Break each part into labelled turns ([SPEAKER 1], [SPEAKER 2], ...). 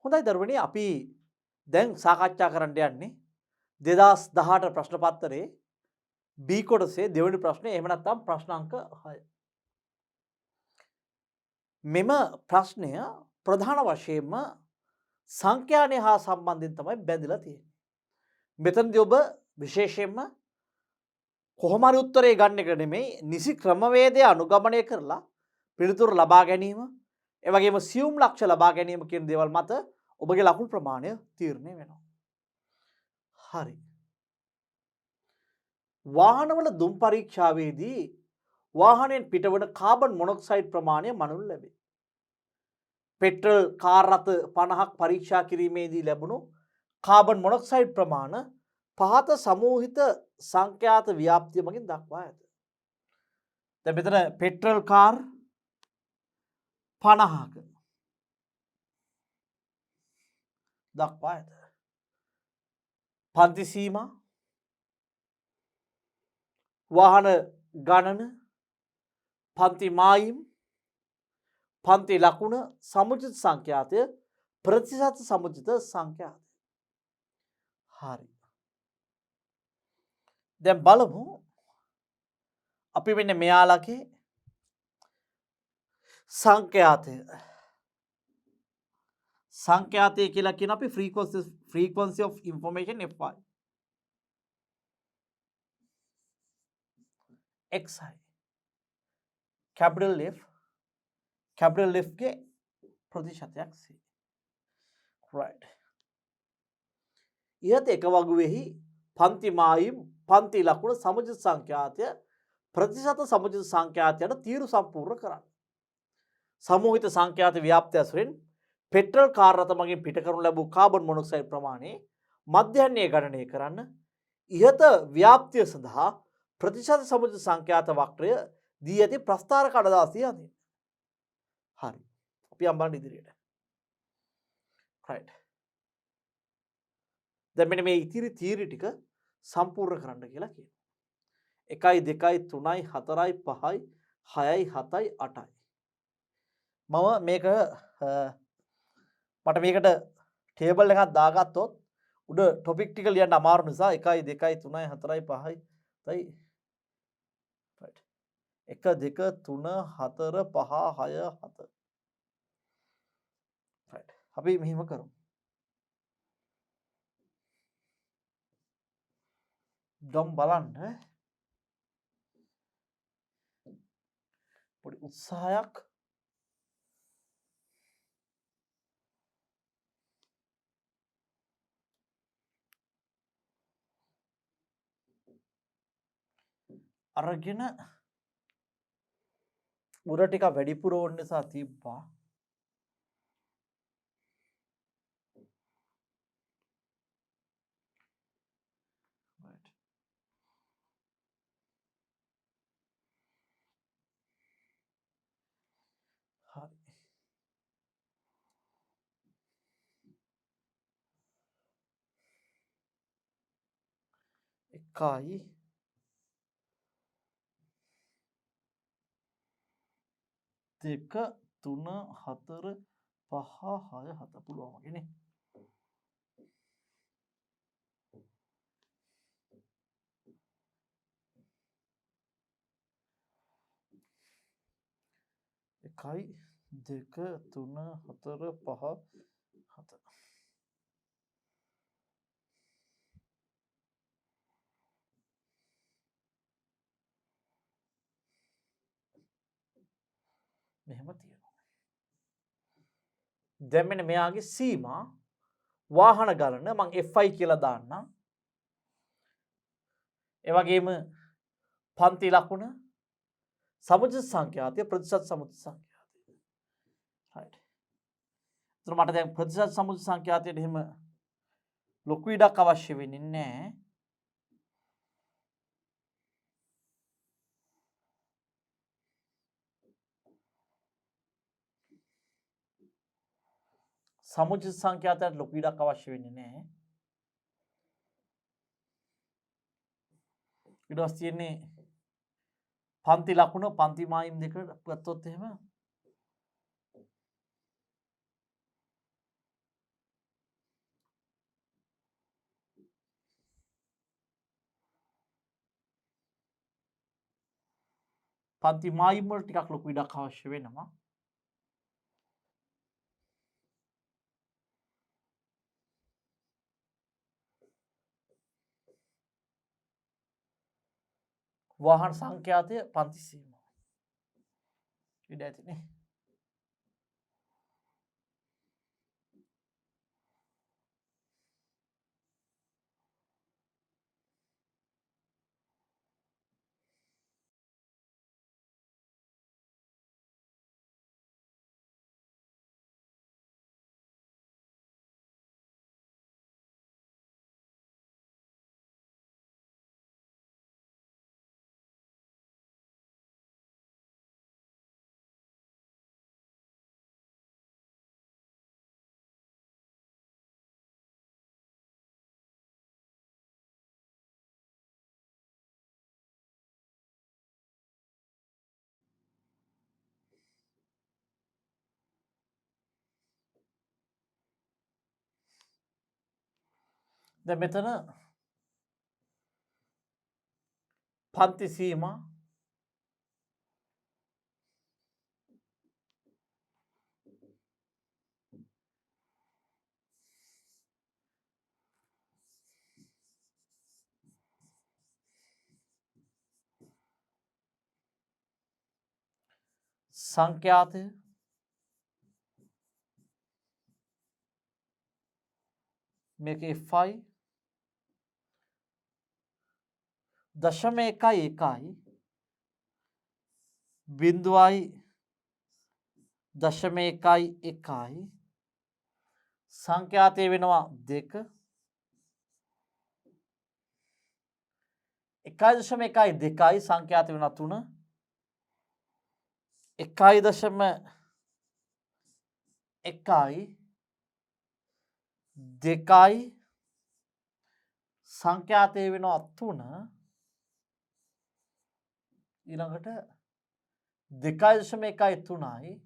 [SPEAKER 1] හොඳයි දරුවනේ අපි දැන් සාකච්ඡා කරන්න යන්නේ 2018 ප්‍රශ්න පත්තරේ B කොටසේ දෙවෙනි ප්‍රශ්නේ එහෙම නැත්නම් ප්‍රශ්න අංක 6. මෙම ප්‍රශ්නය ප්‍රධාන වශයෙන්ම සංඛ්‍යානය හා සම්බන්ධයෙන් තමයි බැඳලා තියෙන්නේ. මෙතනදී ඔබ විශේෂයෙන්ම කොහොම හරි උත්තරේ ගන්න එක නෙමෙයි නිසි ක්‍රමවේදය අනුගමනය කරලා පිළිතුරු ලබා ගැනීම ඒ වගේම සියුම් ලක්ෂ්‍ය ලබා ගැනීම කියන දේවල් මත ඔබගේ ලකුණු ප්‍රමාණය තීරණය වෙනවා. හරි. වාහනවල දුම් පරීක්ෂාවේදී වාහනයෙන් පිටවන කාබන් මොනොක්සයිඩ් ප්‍රමාණය මනුල් ලැබේ. පෙට්‍රල් කාර් රථ 50ක් පරීක්ෂා කිරීමේදී ලැබුණු කාබන් මොනොක්සයිඩ් ප්‍රමාණ පහත සමූහිත සංඛ්‍යාත ව්‍යාප්තිය මගින් දක්වා ඇත. දැන් මෙතන පෙට්‍රල් කාර් 50ක දක්වා ඇත. පන්ති සීමා වාහන ගණන පන්ති මායිම් පන්ති ලකුණ සමුචිත සංඛ්‍යාතය ප්‍රතිශත සමුචිත සංඛ්‍යාතය. හරි. දැන් බලමු අපි මෙන්න මෙයාලගේ සංඛ්‍යාතය කියලා කියන අපි frequency of information Fi xi capital F ගේ ප්‍රතිශතයක් c. right. ඉහත එක වගුවෙහි පන්ති මායිම් පන්ති ලකුණ සමුචිත සංඛ්‍යාතය ප්‍රතිශත සමුචිත සංඛ්‍යාතයට තීරු සම්පූර්ණ කරන්න. සමූහිත සංඛ්‍යාත ව්‍යාප්තිය ඇසුරින් පෙට්‍රල් කාර් රථ මගින් පිට කරනු ලැබූ කාබන් මොනොක්සයිඩ් ප්‍රමාණය මධ්‍යහ්නය ගණනය කරන්න. ඉහත ව්‍යාප්තිය සඳහා ප්‍රතිශත සමුචිත සංඛ්‍යාත වක්‍රය දී ඇති ප්‍රස්ථාර කඩදාසිය අඳින්න. හරි. අපි යන්න ඉදිරියට. right. දැන් මෙන්න මේ ඉතිරි තීරි ටික සම්පූර්ණ කරන්න කියලා කියනවා. 1 2 3 4 5 6 7 8යි. මම මේක මට මේකට ටේබල් එකක් දාගත්තොත් උඩ ටොපික් ටික ලියන්න අමාරු නිසා 1 2 3 4 5යි right. 1 2 3 4 5 6 7 right. අපි මෙහෙම කරමු. දම් බලන්න පොඩි උත්සාහයක් අරගෙන උර ටික වැඩිපුර ඕන නිසා තිබ්බා. එකයි දෙක තුන හතර පහ හය හත පුළුවන් වගේ නේ. එකයි දෙක තුන හතර පහ හත. මෙහෙම තියෙනවා. දැන් මෙන්න මෙයාගේ සීමා වාහන ගණන මම Fi කියලා දාන්නම්. ඒ වගේම පන්ති ලකුණ සමුචිත සංඛ්‍යාතය ප්‍රතිශත සමුචිත සංඛ්‍යාතය. right. ඒතර මට දැන් ප්‍රතිශත සමුචිත සංඛ්‍යාතයට එහෙම ලොකු ඉඩක් අවශ්‍ය වෙන්නේ නැහැ. සමුචිත සංඛ්‍යාතයට ලොකු ඉඩක් අවශ්‍ය වෙන්නේ නැහැ. ඊට පස්සේ තියෙන්නේ පන්ති ලකුණ පන්ති මායිම් දෙක ගත්තොත් එහෙම පන්ති මායිම් වල ටිකක් ලොකු ඉඩක් අවශ්‍ය වෙනවා. වාහන සංඛ්‍යාතය පන්ති සීමා ඉඩ ඇතිනේ. දැන් මෙතන පන්ති සීමා සංඛ්‍යාතය මේක F1 දශම එකයි එකයි බිඳුවයි දශම එකයි එකයි සංඛ්‍යාතය වෙනවා 2 1.1 සංඛ්‍යාතය වෙනවා 3 1.1 2 සංඛ්‍යාතය වෙනවා 3 ඊළඟට 2.1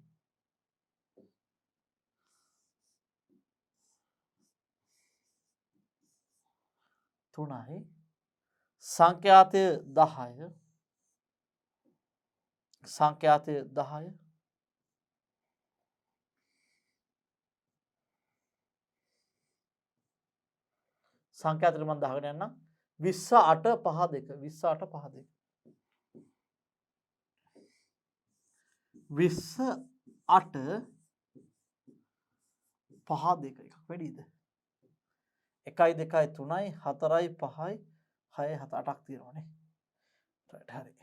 [SPEAKER 1] 3යි සංඛ්‍යාතය 10 සංඛ්‍යාතය 10 සංඛ්‍යාතයට මම දාගෙන යන්නම් 28 5 2 28 5 2 28 5 2 එකක් වැඩිද 1 2 3යි 4යි 5යි 6යි 7 8ක් තියෙනවානේ රයිට් හරි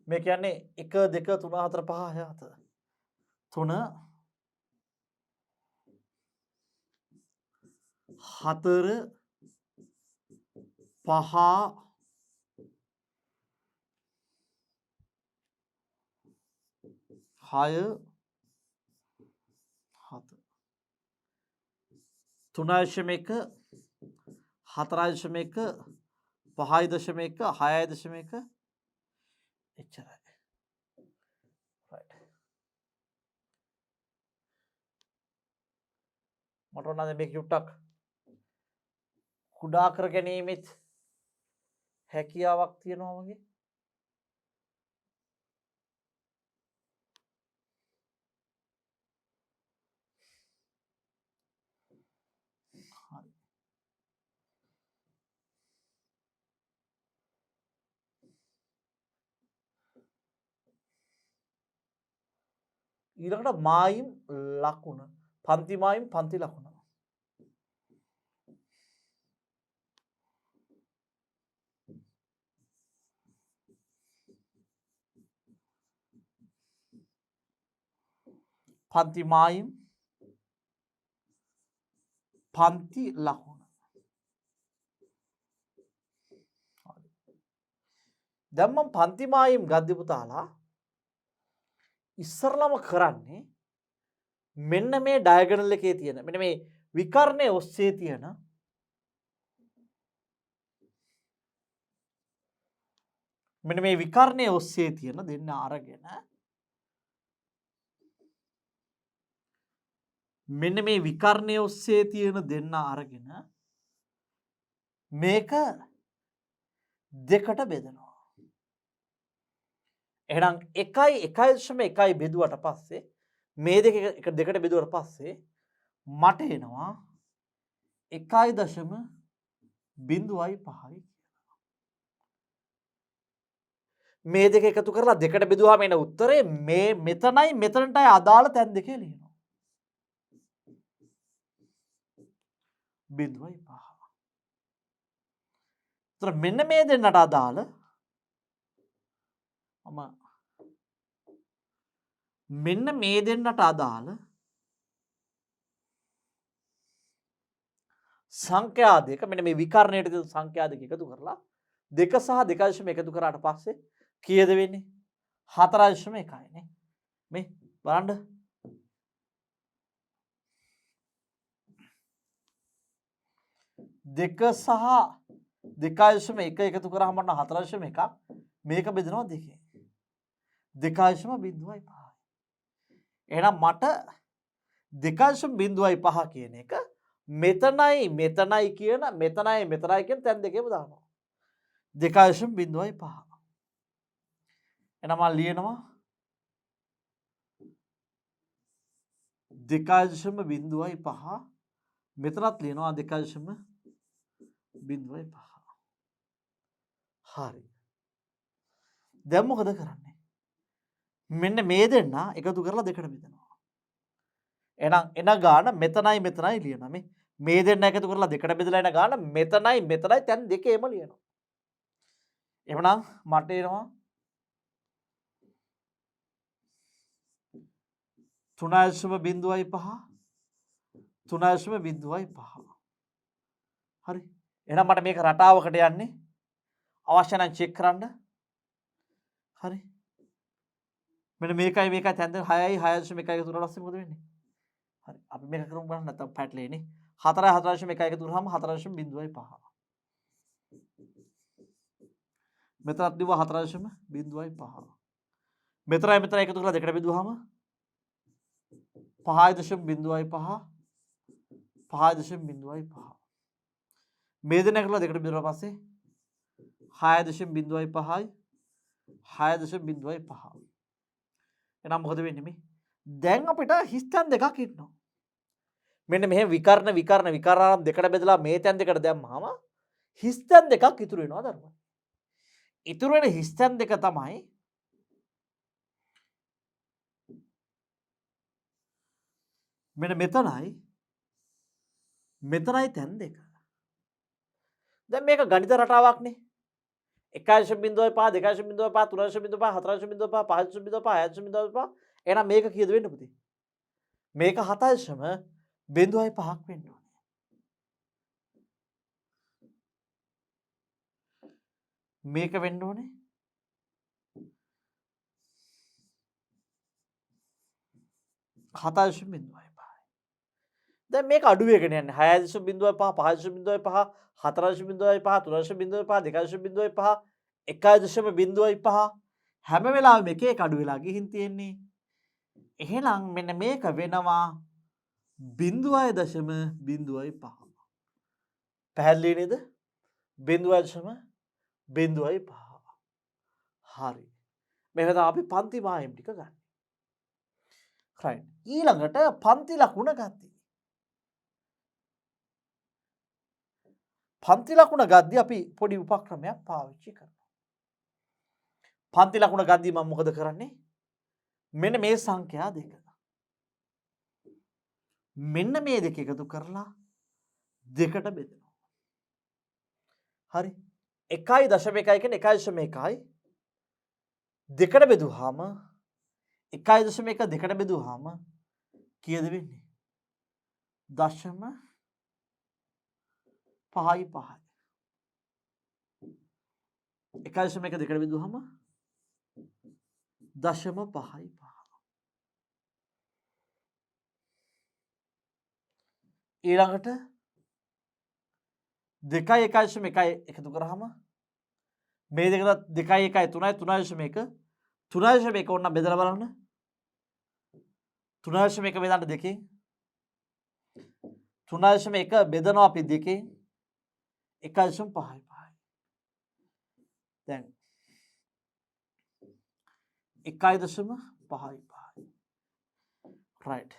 [SPEAKER 1] මේ කියන්නේ 1 2 3 4 5 6 7 3 4 5 6 7 3.1 4.1 5.1 6.1 එච්චරයි මට ඕන නම් මේක චුට්ටක් කුඩා කර ගැනීමෙත් හැකියාවක් තියෙනවා වගේ ඊළඟට මායිම් ලකුණ පන්ති මායිම් පන්ති ලකුණ පන්ති මායිම් පන්ති ලකුණ දැන් මම පන්ති මායිම් ගද්දි පුතාලා ඉස්සරලම කරන්නේ මෙන්න මේ ඩයගනල් එකේ තියෙන මෙන්න මේ විකර්ණය ඔස්සේ තියෙන මෙන්න මේ විකර්ණය ඔස්සේ තියෙන දෙන්න අරගෙන මෙන්න මේ විකර්ණය ඔස්සේ තියෙන දෙන්න අරගෙන මේක දෙකට බෙදනවා. එහෙනම් 1.1 බෙදුවට පස්සේ මේ දෙක දෙකට බෙදුවට පස්සේ මට එනවා 1.05. මේ දෙක එකතු කරලා දෙකට බෙදුවාම එන උත්තරේ මේ මෙතනයි මෙතනටයි අදාළ තැන් දෙකේ ලියනවා. 0.5. ඒතර මෙන්න මේ දෙන්නට අදාළ මෙන්න මේ දෙන්නට අදාළ සංඛ්‍යා දෙක මෙන්න මේ විකර්ණයට දෙන සංඛ්‍යා දෙක එකතු කරලා 2 සහ 2.1 එකතු කරාට පස්සේ කීයද වෙන්නේ? 4.1 නේ. මේ බලන්න. දෙක සහ 2.1 එකතු කරාම මට 4.1. මේක බෙදනවා දෙකෙන්. 2.05. එහෙනම් මට 2.05 කියන එක මෙතනයි මෙතනයි කියන තැන් දෙකේම දානවා. 2.05. එහෙනම් මම ලියනවා 2.05 මෙතනත් ලියනවා 2.05. හරි. දැන් මොකද කරන්නේ? මෙන්න මේ දෙන්න එකතු කරලා දෙකට බෙදනවා. එහෙනම් එන ගාන මෙතනයි ලියනවා. මේ දෙන්න එකතු කරලා දෙකට බෙදලා එන ගාන මෙතනයි තැන් දෙකේම ලියනවා. එහෙනම් මට එනවා 3.05. හරි. එහෙනම් මට මේක රටාවකට යන්නේ අවශ්‍ය නම් චෙක් කරන්න. හරි. මෙන්න මේකයි තැන් දෙක 6යි 6.1 එකතු කරලා පස්සේ මොකද වෙන්නේ? හරි. අපි මේක කරමු බලන්න නැත්නම් පැටලෙන්නේ. 4යි 4.1 එකතු කරාම 4.05. මෙතනත් දිව 4.05. මෙතනයි එකතු කරලා දෙකට බෙදුවාම 5.05. මේ දෙන කරලා දෙකට බෙදුවා පස්සේ 6.05යි 6.05. එහෙනම් මොකද වෙන්නේ මේ? දැන් අපිට හිස් තැන් දෙකක් ඉන්නවා. මෙන්න මෙහෙම විකර්ණ දෙකට බෙදලා මේ තැන් දෙකට දැම්මම හිස් තැන් දෙකක් ඉතුරු වෙනවා දරුවා. ඉතුරු වෙන හිස් තැන් දෙක තමයි මෙන්න මෙතනයි තැන් දෙක. දැන් මේක ගණිත රටාවක්නේ. 1.05 2.05 3.05 4.05 5.05 6.05. එහෙනම් මේක කීයද වෙන්න පුතේ? මේක 7.05ක් වෙන්න ඕනේ. මේක වෙන්න ඕනේ 7.05. දැන් මේක අඩු වෙගෙන යන්නේ 6.05 5.05 4.05 3.05 2.05 1.05 හැම වෙලාවෙම එක අඩු වෙලා ගිහින් තියෙන්නේ. එහෙනම් මෙන්න මේක වෙනවා 0.05. පැහැදිලි නේද? 0.05. හරි. මේක තමයි අපි පන්ති මායිම් ටික ගන්න. right. ඊළඟට පන්ති ලකුණ ගත්තී. පන්ති ලකුණ ගද්දී අපි පොඩි උපක්‍රමයක් පාවිච්චි කරනවා. පන්ති ලකුණ ගද්දී මම මොකද කරන්නේ? මෙන්න මේ සංඛ්‍යා දෙක. මෙන්න මේ දෙක එකතු කරලා දෙකට බෙදනවා. හරි. 1.1 කියන්නේ 1.1යි දෙකට බෙදුවාම 1.1 දෙකට බෙදුවාම කීයද වෙන්නේ? 0.5. 1.1 දෙකට බෙදුවාම 0.5. ඊළඟට 2.1 එකතු කරාම මේ දෙක 2.1 3යි 3.1 ඕන්න බෙදලා බලන්න. 3.1 බෙදන්න දෙකෙන් 3.1 බෙදනවා අපි දෙකෙන් 1.5. දැන් 1.5 right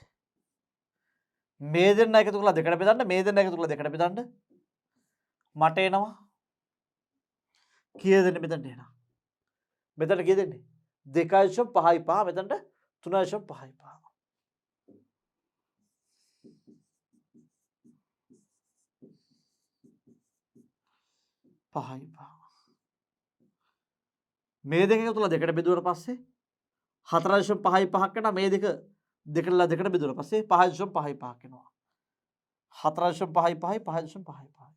[SPEAKER 1] මේ දෙන්න එකතු කරලා දෙකට බෙදන්න මේ දෙන්න එකතු කරලා දෙකට බෙදන්න මට එනවා කීයද දෙන්න මෙතනට එනවා මෙතනට කීයද දෙන්නේ 2.55 මෙතනට 3.55 මේ දෙක එකතු කරලා දෙකට බෙදුවට පස්සේ 4.55ක් වෙනවා මේ දෙක දෙකලා දෙකට බෙදුවට පස්සේ 5.55ක් වෙනවා 4.55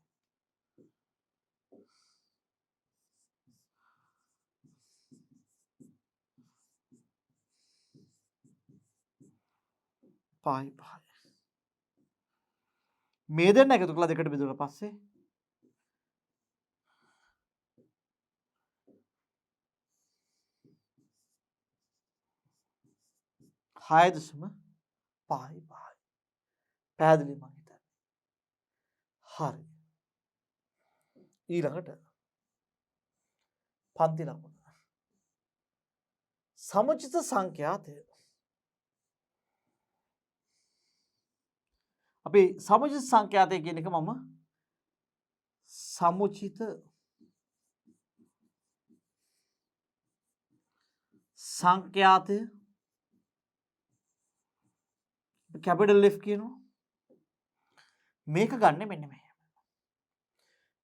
[SPEAKER 1] 5.55 මේ දෙන්න එකතු කරලා දෙකට බෙදුවට පස්සේ 6.55 පැහැදිලි මං හිතන්නේ හරි ඊළඟට පන්ති ලකුණ සමුචිත සංඛ්‍යාතය අපි සමුචිත සංඛ්‍යාතය කියන එක මම සමුචිත සංඛ්‍යාතය කැපිටල් F කියනවා මේක ගන්න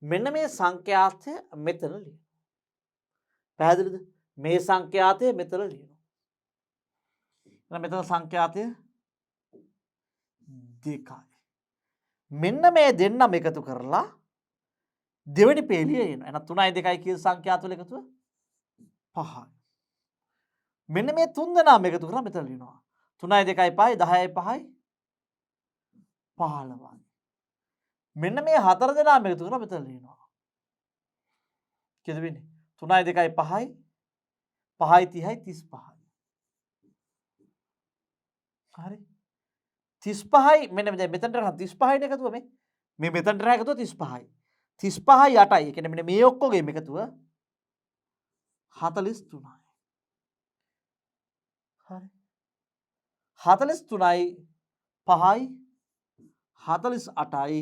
[SPEAKER 1] මෙන්න මේ සංඛ්‍යාතය මෙතන ලියනවා පැහැදිලිද මේ සංඛ්‍යාතය මෙතන ලියනවා එහෙනම් මෙතන සංඛ්‍යාතය 2යි මෙන්න මේ දෙන්නම එකතු කරලා දෙවෙනි පේලිය එනවා එහෙනම් 3යි 2යි කියන සංඛ්‍යාත වල එකතුව 5යි මෙන්න මේ තුන් දෙනාම එකතු කරලා මෙතන ලියනවා 3යි 2යි 5යි 10යි 5යි 15යි මෙන්න මේ හතර දෙනාම එකතු කරලා මෙතන ලියනවා කීයද වෙන්නේ 3යි 2යි 5යි 5යි 30යි 35යි හරි 35යි මෙන්න මෙතනට 35යි එකතුව මේ මෙතනට එකතුව 35යි 35යි 8යි ඒ කියන්නේ මෙන්න මේ ඔක්කොගේම එකතුව 43යි හරි 43යි 5යි 48යි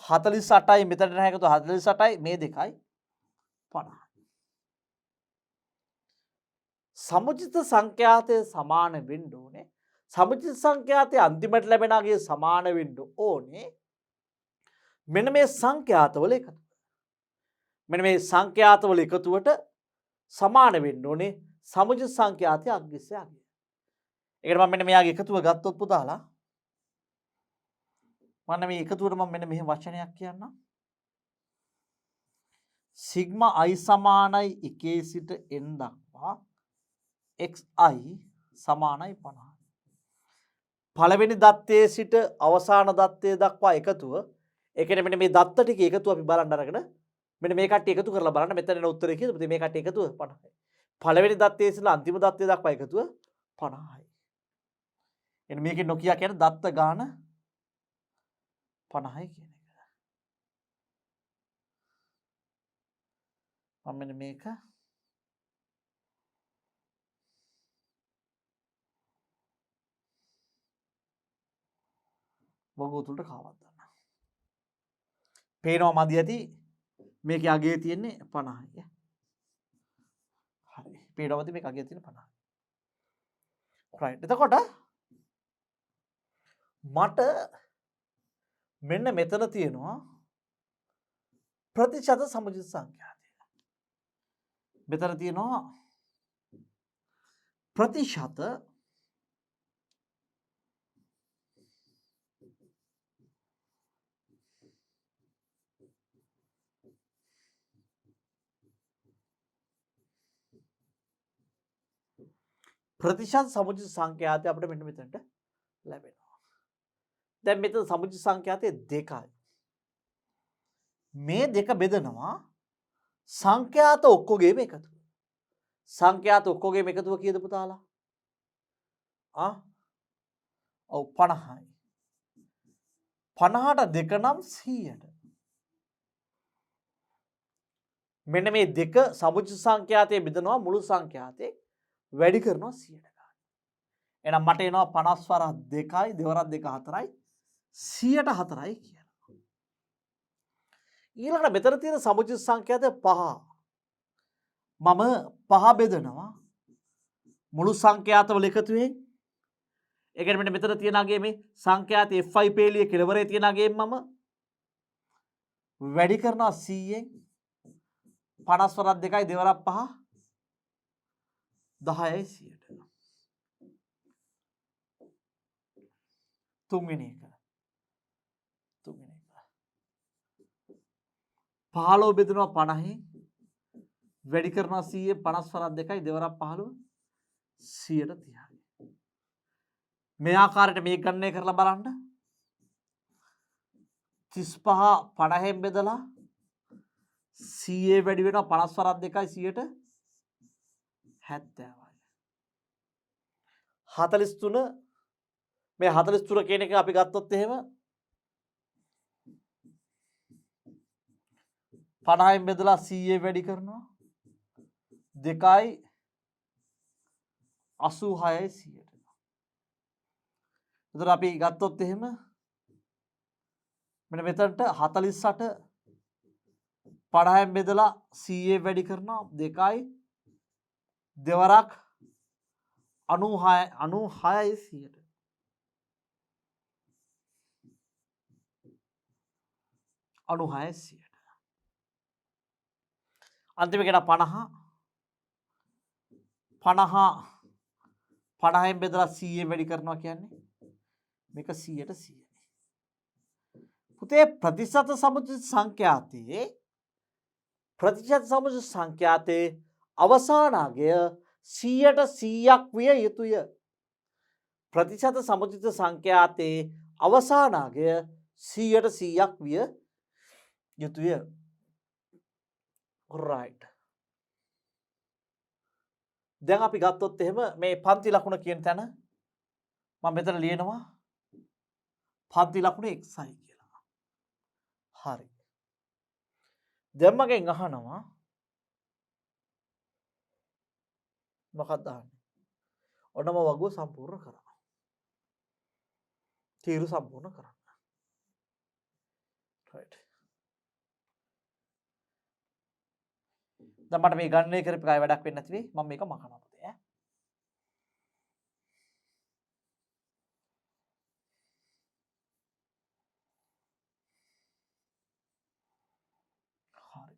[SPEAKER 1] 48යි මෙතනට එකතුව 48යි මේ දෙකයි 50යි සමුචිත සංඛ්‍යාතය සමාන වෙන්න ඕනේ සමුචිත සංඛ්‍යාතය අන්තිමට ලැබෙනාගේ සමාන වෙන්න ඕනේ මෙන්න මේ සංඛ්‍යාතවල එකතුව මෙන්න මේ සංඛ්‍යාතවල එකතුවට සමාන වෙන්න ඕනේ සමුචිත සංඛ්‍යාතය අග්ගිස්සේ අගය ඒකට මම මෙන්න මෙයාගේ එකතුව ගත්තොත් පුතාලා මම මේ එකතුවට මම මෙන්න මෙහෙම වචනයක් කියන්නම් සිග්මා i සමානයි 1 සිට n දක්වා xi සමානයි 50 පළවෙනි දත්තයේ සිට අවසාන දත්තය දක්වා එකතුව ඒ කියන්නේ මෙන්න මේ දත්ත ටික එකතුව අපි බලන්න අරගෙන මෙන්න මේ කට්ටිය එකතු කරලා බලන්න මෙතන එන උත්තරේ කීයද මේ කට්ටිය එකතුව 50යි පළවෙනි දත්තයේ සිට අන්තිම දත්තය දක්වා එකතුව 50යි එන්න මේකේ නොකිය කියන්නේ දත්ත ගාන 50යි කියන එක මම මෙන්න මේක බොගෝ තුලට කාවත් දාන්න. පේනවා මදි ඇති මේකේ අගය තියෙන්නේ 50යි. හරි. පේනවා මදි මේක අගය තියෙන්නේ 50යි. right. එතකොට මට මෙන්න මෙතන තියෙනවා ප්‍රතිශත සමුචිත සංඛ්‍යාතය. මෙතන තියෙනවා ප්‍රතිශත ප්‍රතිශත සමුචිත සංඛ්‍යාතය අපිට මෙන්න මෙතනට ලැබෙනවා. දැන් මෙතන සමුචිත සංඛ්‍යාතය 2යි. මේ දෙක බෙදනවා සංඛ්‍යාත ඔක්කොගේම එකතුව. සංඛ්‍යාත ඔක්කොගේම එකතුව කීයද පුතාලා? ඔව් 50යි. 50ට 2 නම් 100ට. මෙන්න මේ දෙක සමුච්ච සංඛ්‍යාතයේ බෙදනවා මුළු සංඛ්‍යාතේ වැඩි කරනවා 100ට ගන්න. එහෙනම් මට එනවා 50 වරක් 2යි 2 වරක් 2 4යි 100ට 4යි කියලා. ඊළඟට මෙතන තියෙන සමුච්ච සංඛ්‍යාතය 5. මම 5 බෙදනවා මුළු සංඛ්‍යාතවල එකතුවෙන්. ඒ කියන්නේ මෙන්න මෙතන තියෙන අගේ මේ සංඛ්‍යාත fi පේලිය කෙලවරේ තියෙන අගේ මම වැඩි කරනවා 100ෙන් 50 වරක් 2යි 2 වරක් 5 10යි 100ට. තුන්වෙනි එක 15 බෙදනවා 50න් වැඩි කරනවා 100ෙන් 50 වරක් 2යි 2 වරක් 15 130යි. මේ ආකාරයට මේ ගණනය කරලා බලන්න. 35 50න් බෙදලා 100 වැඩි වෙනවා 50 වරක් 2යි 100ට 70යි. 43 මේ 43 කියන එක අපි ගත්තොත් එහෙම 50න් බෙදලා 100 වැඩි කරනවා 2යි 86යි 100ට. එතකොට අපි ගත්තොත් එහෙම මෙන්න මෙතනට 48 50න් බෙදලා 100 වැඩි කරනවා 2යි දෙවරක් 96යි 100ට. අන්තිම කෙනා 50න් බෙදලා 100 වැඩි කරනවා කියන්නේ මේක 100ට 100යි. පුතේ ප්‍රතිශත සමුච්ච සංඛ්‍යාතයේ අවසාන අගය 100ට 100ක් විය යුතුය. ප්‍රතිශත සමුච්ච සංඛ්‍යාතයේ අවසාන අගය 100ට 100ක් විය යුතුය. right. දැන් අපි ගත්තොත් එහෙම මේ පන්ති ලකුණ කියන තැන මම මෙතන ලියනවා පන්ති ලකුණ xi කියලා. හරි. දැන් මගෙන් අහනවා මොකක්ද අහන්නේ? ඔන්නම වගුව සම්පූර්ණ කරන්න. තීරු සම්පූර්ණ කරන්න. right. දැන් මට මේ ගණනය කරපු එකයි වැඩක් වෙන්නේ නැති වෙයි. මම මේක මකනවා පුතේ ඈ. හරි.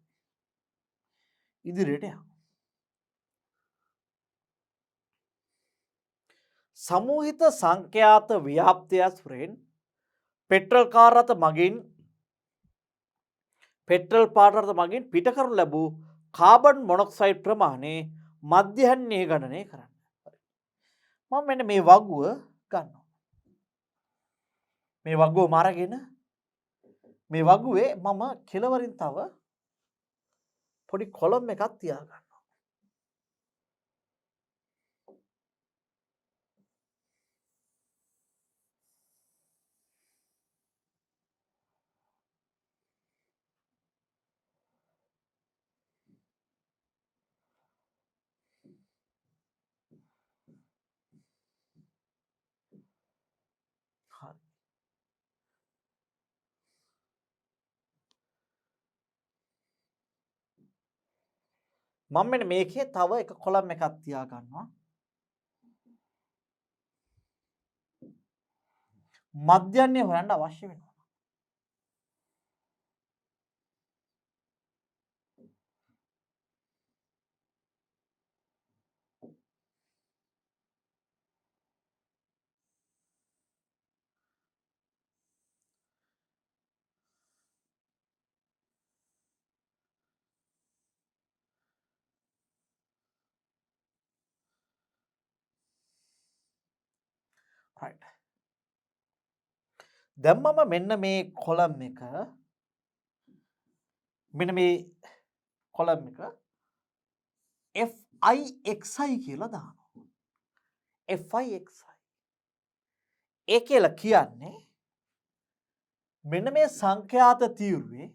[SPEAKER 1] ඉදිරියට යමු. සමූහිත සංඛ්‍යාත ව්‍යාප්තිය ඇසුරෙන් පෙට්‍රල් කාර් රථ මගින් පෙට්‍රල් පාර රථ මගින් පිට කරනු ලැබූ කාබන් මොනොක්සයිඩ් ප්‍රමාණය මධ්‍යහ්නයේ ගණනය කරන්න. මම මෙන්න මේ වගුව ගන්නවා. මේ වගුව අරගෙන මේ වගුවේ මම කෙළවරින් තව පොඩි කොලම් එකක් තියාගන්නවා. මම මෙන්න මේකේ තව එක කොලම් එකක් තියා ගන්නවා. මධ්‍යහ්නය හොයන්න අවශ්‍ය වෙනවා. right. දැන් මම මෙන්න මේ කොලම් එක මෙන්න මේ කොලම් එක FIXI කියලා දානවා. FIXI. ඒ කියලා කියන්නේ මෙන්න මේ සංඛ්‍යාත තීරුවේ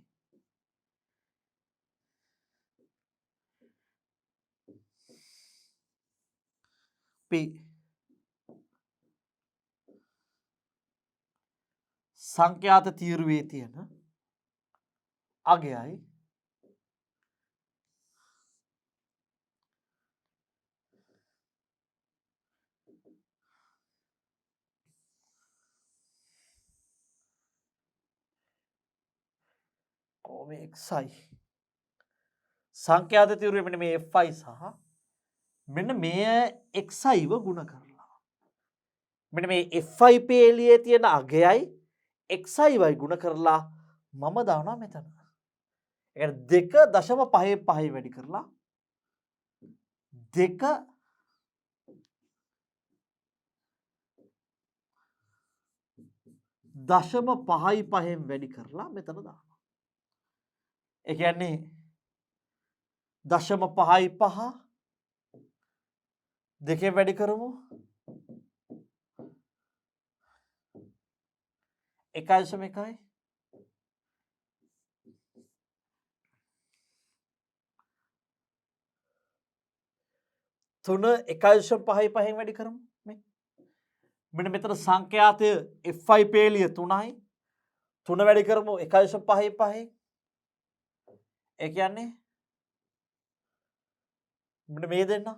[SPEAKER 1] අපි සංඛ්‍යාත තීරුවේ තියෙන අගයයි මේ xi සංඛ්‍යාත තීරුවේ මෙන්න මේ fi සහ මෙන්න මේ xi ව ගුණ කරලා මෙන්න මේ fi පේලියේ තියෙන අගයයි xi වයි ගුණ කරලා මම දානවා මෙතන. ඒ කියන්නේ 2.55 වැඩි කරලා 2.55 වැඩි කරලා මෙතන දානවා. ඒ කියන්නේ 0.55 දෙකෙන් වැඩි කරමු 1.1 තුන 1.55 වැඩි කරමු මේ මෙන්න මෙතන සංඛ්‍යාතය fi පේලිය 3යි 3 වැඩි කරමු 1.55 ඒ කියන්නේ මෙන්න මේ දෙන්න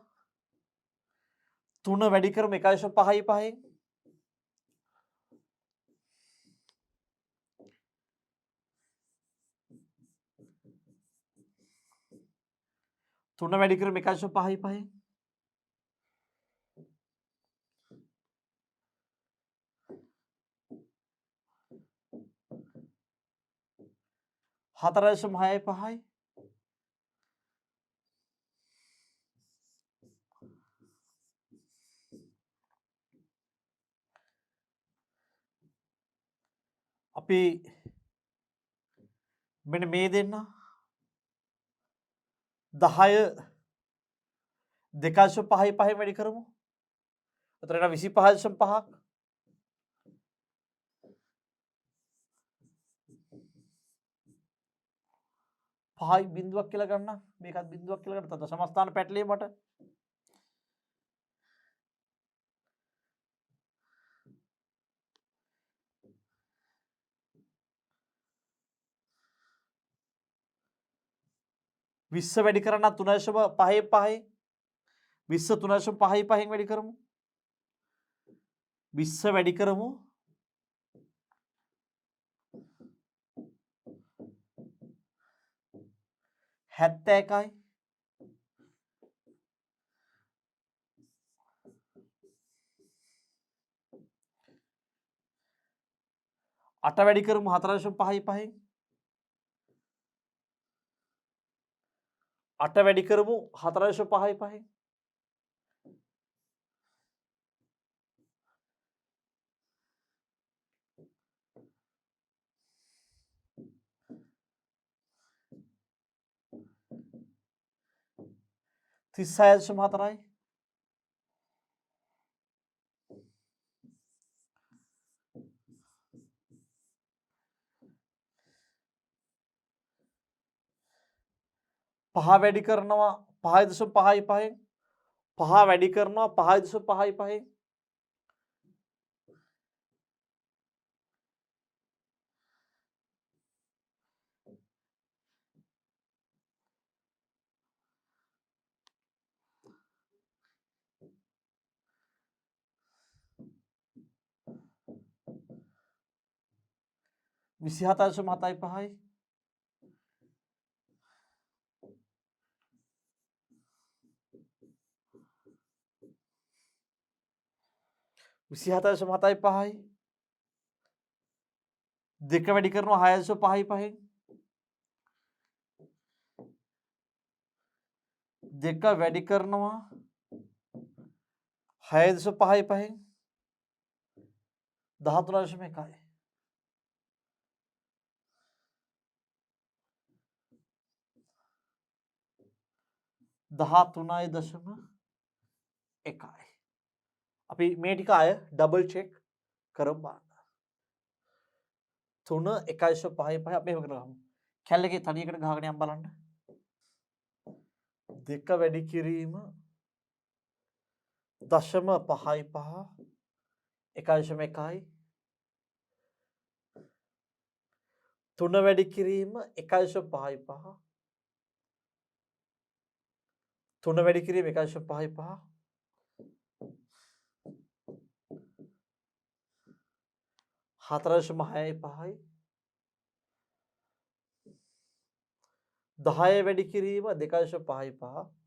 [SPEAKER 1] 3 වැඩි කරමු 1.55 3 වැඩි කරමු 1.55 4.65 අපි මෙන්න මේ දෙන්න 10 2.55 වැඩි කරමු. එතකොට 25.5ක් පහයි බිඳුවක් කියලා ගන්න. මේකත් බිඳුවක් කියලා ගන්න. දශම ස්ථාන පැටලිය මට. විස්ස වැඩි කරන්න 3.55 විස්ස 3.55 වැඩි කරමු 20 වැඩි කරමු 71යි 8 වැඩි කරමු 4.55 8 වැඩි කරමු 4.55 36.4යි 5 වැඩි කරනවා 5.55 5 වැඩි කරනවා 5.55 27.75යි 27.75යි 2 වැඩි කරනවා 6.55 2 වැඩි කරනවා 6.55 13.1යි 13.1යි අපි මේ ටික අය ඩබල් චෙක් කරමු බලන්න 3 1.55 අපි එහෙම කරගමු කැල් එකේ තනියකට ගහගෙන යන්න බලන්න 2 වැඩි කිරීම දශම 5.5 1.1 3 වැඩි කිරීම 1.5 3 වැඩි කිරීම 1.5 4.6 10 වැඩි කිරීම 2.5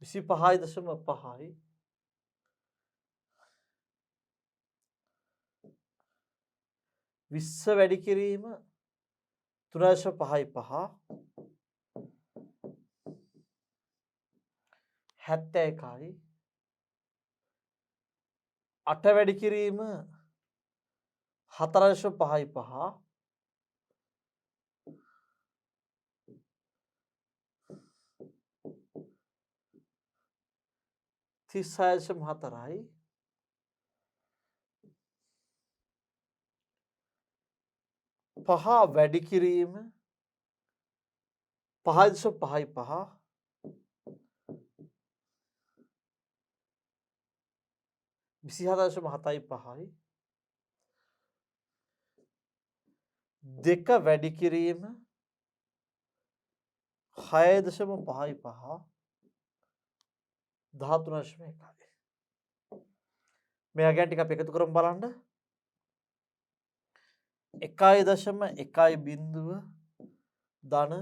[SPEAKER 1] 25.5 20 වැඩි කිරීම 3.5 71යි 8 වැඩි කිරීම 4.5 36.4යි 5 වැඩි කිරීම 5.5 27.75යි 2 වැඩි කිරීම 6.5 13.1යි මේ අගයන් ටික අපි එකතු කරමු බලන්න 1.1 බිංදුව ධන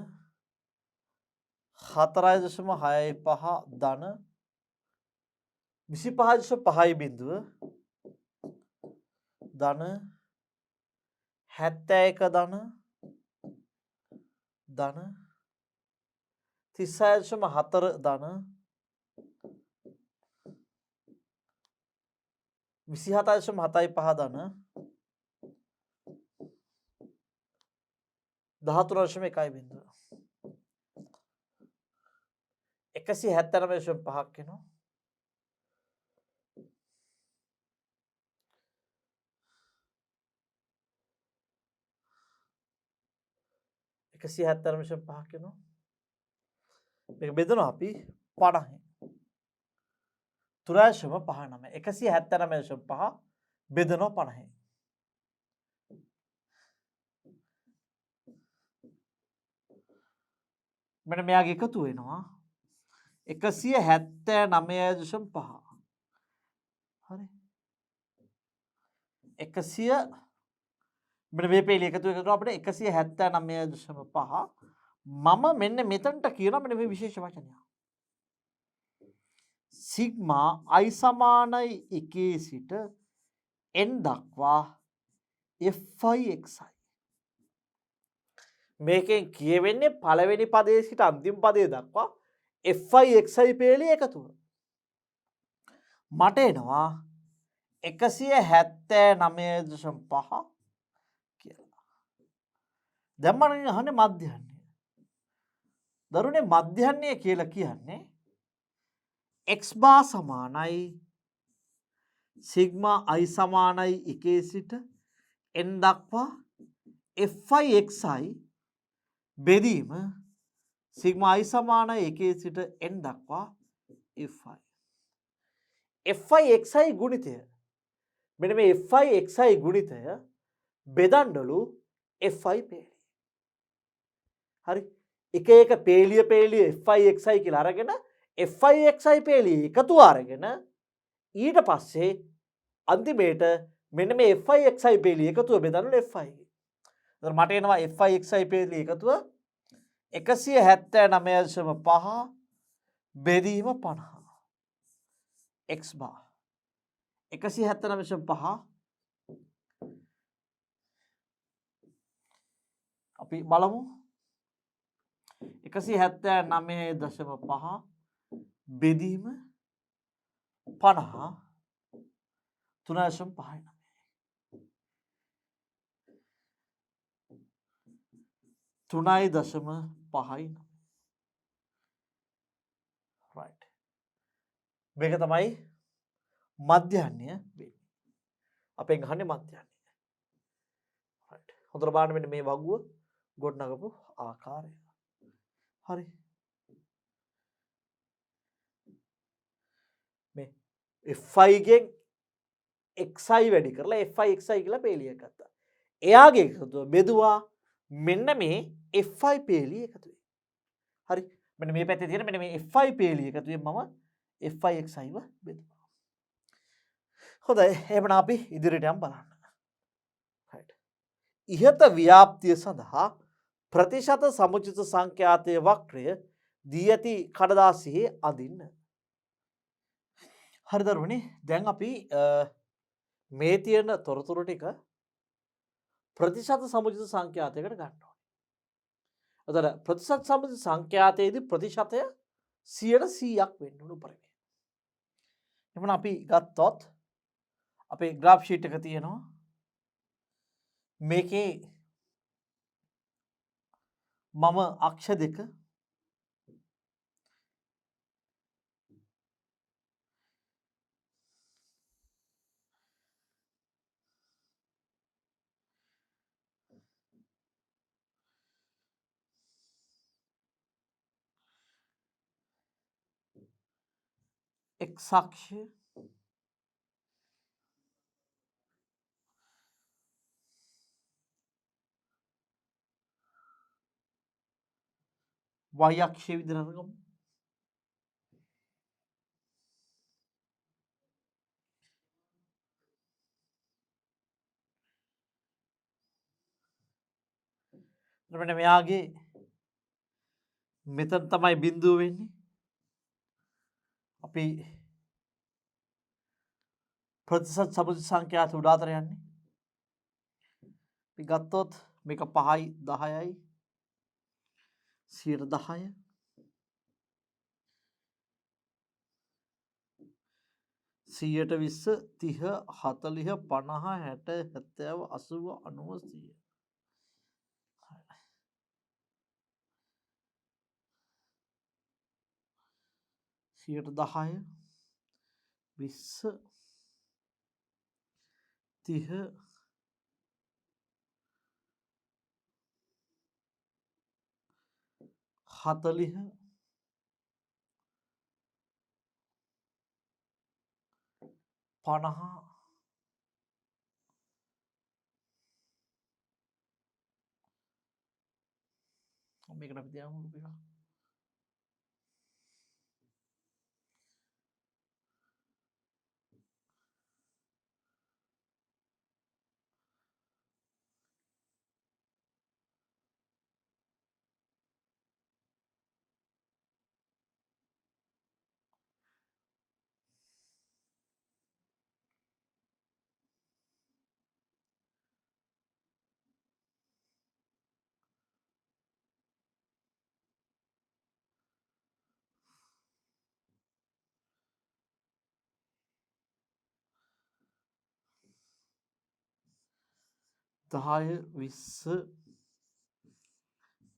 [SPEAKER 1] 4.65 ධන 25.5 බිංදුව ධන 71 ධන ධන 36.4 ධන 27.75 ධන 13.1 බිංදුව 179.5ක් එනවා 179.5ක් එනවා මේක බෙදනවා අපි 50න් 3.59 179.5 බෙදනවා 50න් මෙන්න මෙයාගේ එකතු වෙනවා 179.5 හරි 100 මෙන්න මේ පේලිය එකතු කරලා අපිට 179.5 මම මෙන්න මෙතනට කියනවා මෙන්න මේ විශේෂ වචනය සිග්මා i සමානයි 1 සිට n දක්වා fi/xi මේකෙන් කියවෙන්නේ පළවෙනි පදයේ සිට අන්තිම පදයේ දක්වා fi/xi පේළිය එකතුව මට එනවා 179.5 කියලා දැන් මම අහන්නේ මධ්‍යහන්නය දරුවනේ මධ්‍යහන්නය කියලා කියන්නේ x බා සමානයි සිග්මා i සමානයි 1 සිට n දක්වා fi/xi බෙදීම සිග්මා i සමානයි 1 සිට n දක්වා fi. fi/xi ගුණිතය මෙන්න මේ fi/xi ගුණිතය බෙදන්නලු fi පේළිය. හරි එක එක පේළිය fi/xi කියලා අරගෙන fi/xi පේළිය එකතු අරගෙන ඊට පස්සේ අන්තිමේට මෙන්න මේ fi/xi පේළිය එකතුව බෙදන්නලු fi. එතකොට මට එනවා fi/xi පේළිය එකතුව 179.5 බෙදීම 50 x බා 179.5 අපි බලමු 179.5 බෙදීම 50 3.5 3.5 right මේක තමයි මධ්‍යහන්නය වෙන්නේ අපෙන් අහන්නේ මධ්‍යහන්නය right හොඳට බලන්න මෙන්න මේ වගුව ගොඩනගපු ආකාරය හරි. මේ fi ගෙන් xi වැඩි කරලා fi xi කියලා පේලියක් ගත්තා. එයාගේ එකතුව බෙදුවා මෙන්න මේ fi පේලිය එකතුවේ. හරි. මෙන්න මේ පැත්තේ තියෙන මෙන්න මේ fi පේලිය එකතුවෙන් මම fi xi ව බෙදුවා. හොඳයි. එහෙනම් අපි ඉදිරියට යමු බලන්න. right. ඉහත ව්‍යාප්තිය සඳහා ප්‍රතිශත සමුචිත සංඛ්‍යාතයේ වක්‍රය දී ඇති කඩදාසියේ අදින්න. හරි දරුවනේ, දැන් අපි මේ තියෙන තොරතුරු ටික ප්‍රතිශත සමුචිත සංඛ්‍යාතයකට ගන්න ඕනේ. එතකොට ප්‍රතිශත සමුචිත සංඛ්‍යාතයේදී ප්‍රතිශතය 100%ක් වෙන්න ඕන උපරිමයෙන්. එහමනම් අපි ගත්තොත් අපේ ග්‍රාෆ් ෂීට් එක තියෙනවා. මේකේ මම අක්ෂ දෙක x අක්ෂය y අක්ෂය විදිහට අරගමු. මෙන්න මෙයාගේ මෙතන තමයි බිඳුව වෙන්නේ. අපි ප්‍රතිශත සමුචිත සංඛ්‍යාත උඩාතර යන්නේ. අපි ගත්තොත් මේක 5යි 10යි 10%. 100ට 20 30 40 50 60 70 80 90 100. 10 20 30 40 50 මේකට අපි තියමු රුපියල්. දහය 20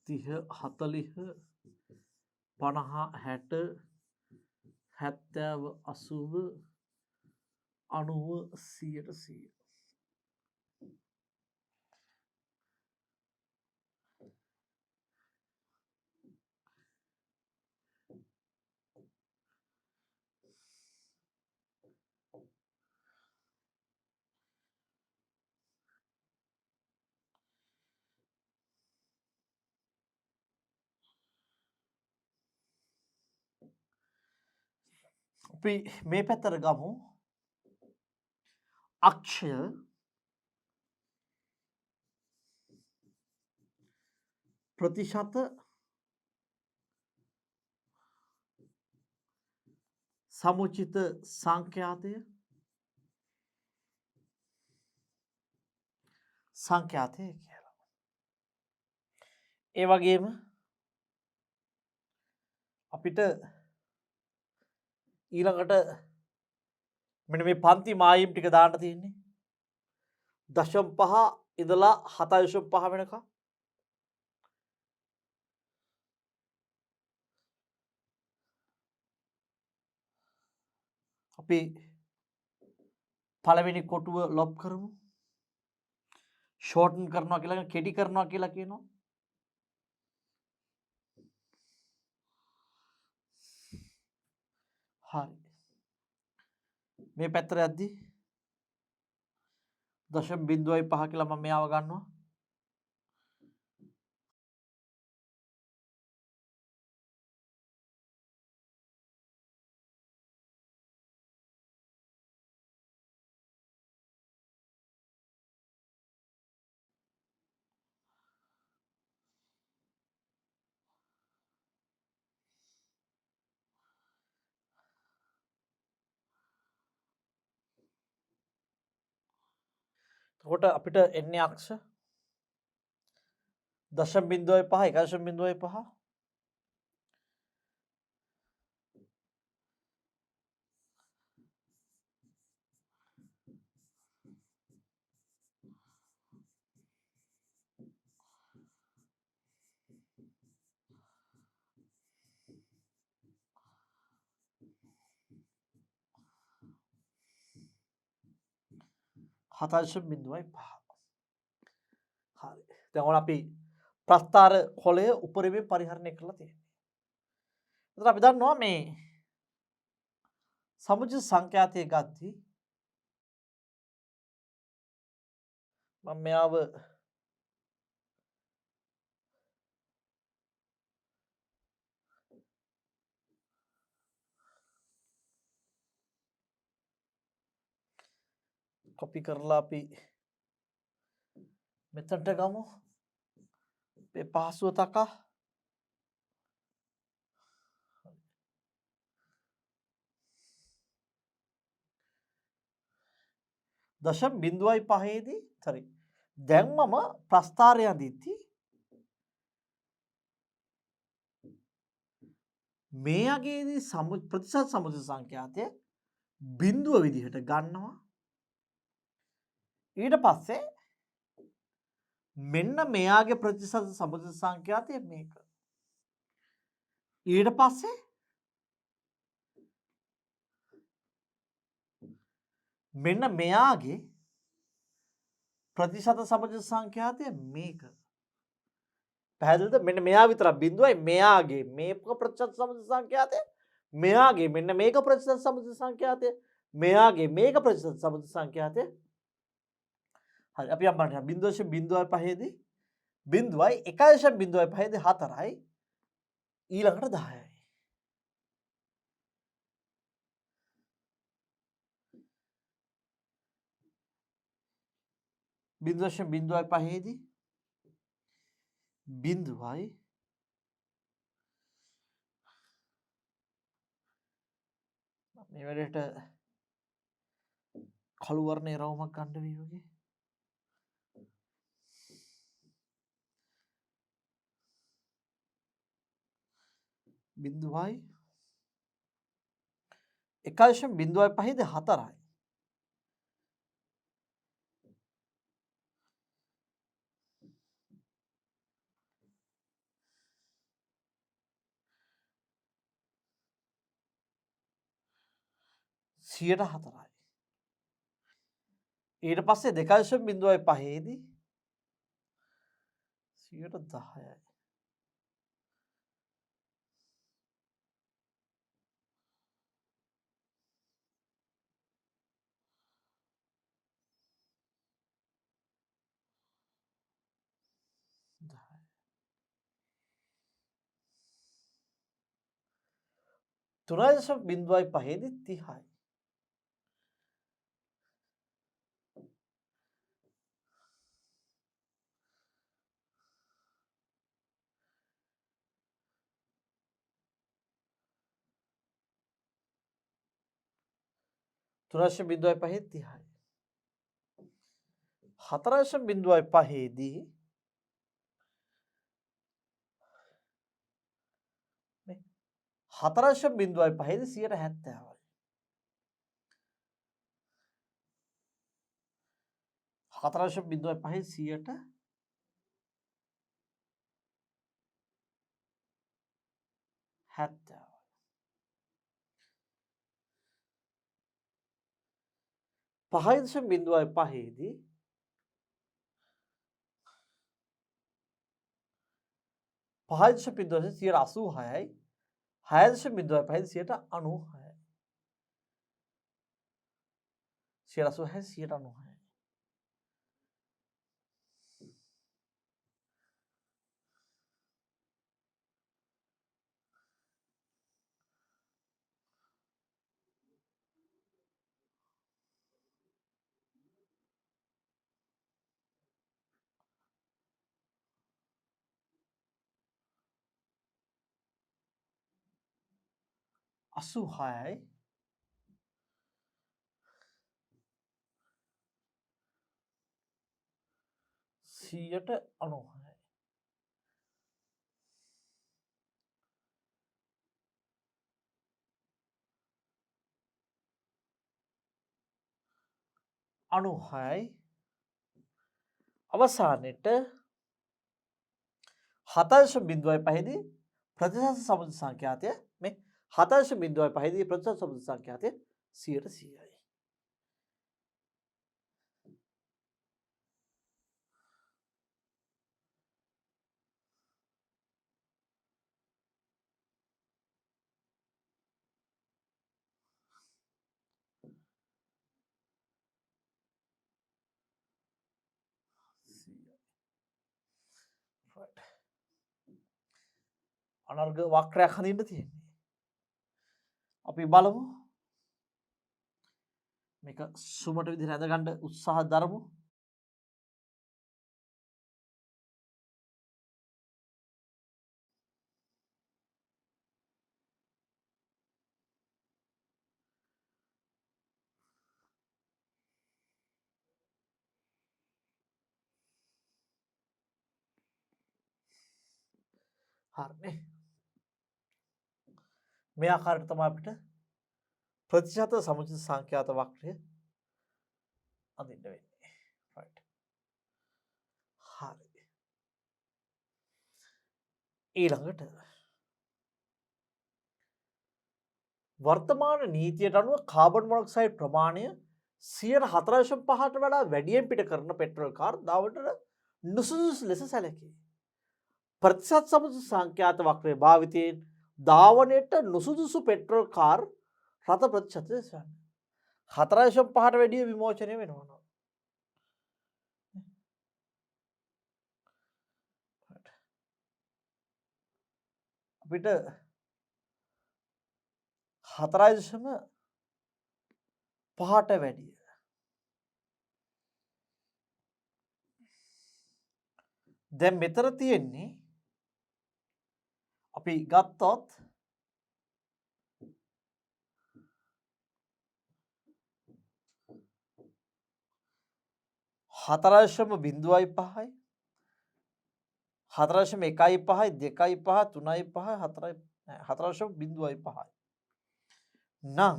[SPEAKER 1] 30 40 50 60 70 80 90 100. අපි මේ පැත්තට ගමු. අක්ෂය ප්‍රතිශත සමුචිත සංඛ්‍යාතය කියලා. ඒ වගේම අපිට ඊළඟට මෙන්න මේ පන්ති මායිම් ටික දාන්න තියෙන්නේ 0.5 ඉඳලා 7.5 වෙනකම්. අපි පළවෙනි කොටුව ලොප් කරමු. ෂෝටන් කරනවා කියලා කෙටි කරනවා කියලා කියනවා. හරි. මේ පැත්තට යද්දී 0.5 කියලා මම මෙයාව ගන්නවා. එතකොට අපිට එන්නේ අක්ෂ 0.5 1.5 7.5. හරි. දැන් ඔන්න අපි ප්‍රස්ථාර කොලය උපරිමයෙන් පරිහරණය කරලා තියෙනවා. එතකොට අපි දන්නවා මේ සමුචිත සංඛ්‍යාතය ගද්දී මම මෙයාව කොපි කරලා අපි මෙතනට ගමු. මේ පහසුව තකා 0.5 දී sorry දැන් මම ප්‍රස්ථාරය අඳිද්දී මේ අගේදී ප්‍රතිශත සමුචිත සංඛ්‍යාතය බිඳුව විදිහට ගන්නවා. ඊට පස්සේ මෙන්න මෙයාගේ ප්‍රතිශත සමුචිත සංඛ්‍යාතය මේක. ඊට පස්සේ මෙන්න මෙයාගේ ප්‍රතිශත සමුචිත සංඛ්‍යාතය මේක. පැහැදිලිද? මෙන්න මෙයා විතරක් බිඳුවයි මෙයාගේ මේක ප්‍රතිශත සමුචිත සංඛ්‍යාතය මෙයාගේ මෙන්න මේක ප්‍රතිශත සමුචිත සංඛ්‍යාතය මෙයාගේ මේක ප්‍රතිශත සමුචිත සංඛ්‍යාතය. හරි අපි යම් බලන්න 0.05 දී බිඳුවයි 1.05 දී 4යි ඊළඟට 10යි. 0.05 දී බිඳුවයි මේ වැඩේට කළු වර්ණයේ රවුමක් ගන්න වෙයි වගේ. බිඳුවයි 1.05 දී 4යි. සියයට 4යි. ඊට පස්සේ 2.05 දී 10යි. තුනයි බිඳුවයි පහේදී 30යි. තුනයි බිඳුවයි පහේ 30යි. 4.05 දී 4.05 දී 170යි. 4.05 170යි. 5.05 දී 5.05 186යි. 6.05 දී 196යි. 86 96. Asuhai. Siata anuhai. Anuhai. අවසානයට 7.5 ප්‍රතිශත සමුද සංඛ්‍යාතය මේ 7.5 ප්‍රතිශත සමුද සංඛ්‍යාතය 100%යි. අනර්ග වක්‍රයක් හඳින්න තියෙන්නේ. අපි බලමු. මේක සුමට විදිහට ඇඳගන්න උත්සාහ දරමු. හරිනේ. මේ ආකාරයට තමයි අපිට ප්‍රතිශත සමුචිත සංඛ්‍යාත වක්‍රය අඳින්න වෙන්නේ. right. හරි. ඊළඟට වර්තමාන නීතියට අනුව කාබන් මොනොක්සයිඩ් ප්‍රමාණය 4.5ට වඩා වැඩියෙන් පිට කරන පෙට්‍රල් කාර් දවල්ට නුසුදුසු ලෙස සැලකේ. ප්‍රතිශත සමුචිත සංඛ්‍යාත වක්‍රය භාවිතයෙන් ධාවනයට නුසුදුසු පෙට්‍රල් කාර් රථ ප්‍රතිශතය සොයන්න. 4.5ට වැඩිය විමෝචනය වෙනවා. අපිට 4.5ට වැඩිය. දැන් මෙතන තියෙන්නේ අපි ගත්තොත් 4.05යි 4.15යි 2යි 5 3යි 5 4යි 4.05යි නම්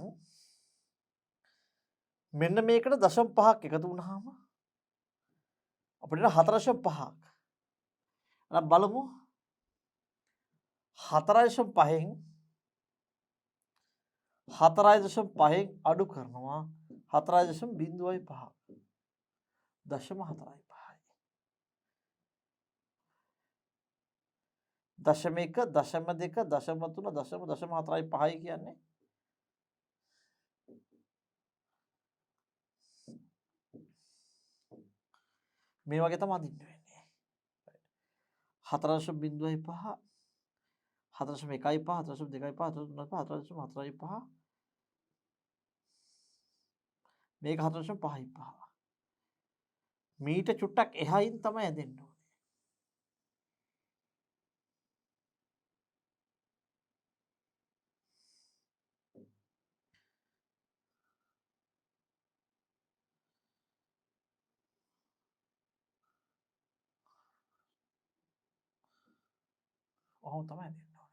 [SPEAKER 1] මෙන්න මේකට 0.5ක් එකතු වුණාම අපිට 4.5ක්. එහෙනම් බලමු 4.5න් 4.5න් අඩු කරනවා 4.05ක්. 0.45යි. 0.1 0.2 0.3 0.4යි කියන්නේ මේ වගේ තමයි අදින්න වෙන්නේ. 4.05 4.1යි 5 4.2යි 5 4.3යි 5 මේක 4.5යි 5 මීට චුට්ටක් එහයින් තමයි ඇදෙන්න ඕනේ. ඔහොම තමයි ඇදෙන්න ඕනේ.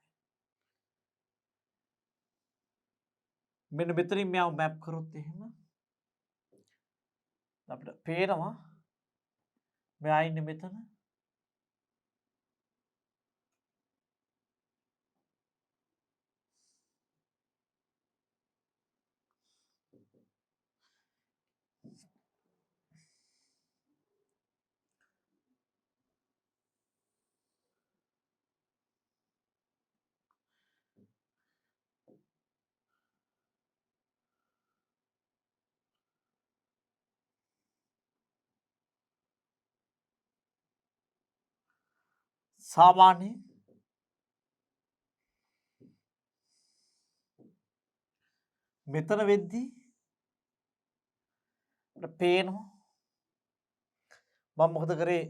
[SPEAKER 1] මෙන්න මෙතනින් මෙයාව මැප් කරොත් එහෙම අපිට පේනවා මෙයා ඉන්නේ මෙතන. සාමාන්‍ය මෙතන වෙද්දී පේනවා මම මොකද කරේ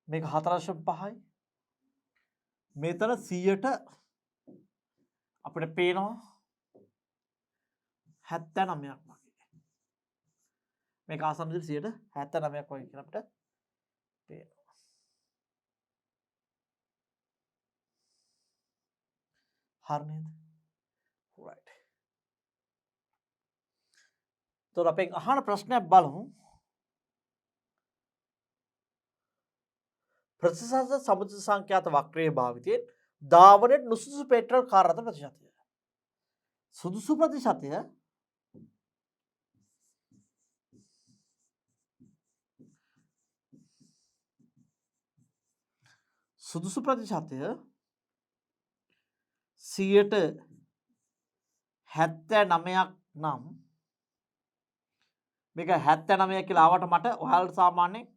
[SPEAKER 1] මේක 4.5යි මෙතන 100ට අපිට පේනවා 79ක් වගේ මේක ආසන්න විදිහට 79ක් වගේ කියලා අපිට පේනවා හරි නේද right તો අපෙන් අහන ප්‍රශ්නයක් බලමු ප්‍රතිශත සමුච්ච සංඛ්‍යාත වක්‍රයේ භාවිතයෙන් ධාවනයේ නුසුසු පෙට්‍රල් කාර් අතර ප්‍රතිශතය සුදුසු ප්‍රතිශතය සුදුසු ප්‍රතිශතය 79ක් නම් මේක 79 කියලා ආවට මට ඔයාලට සාමාන්‍යයෙන්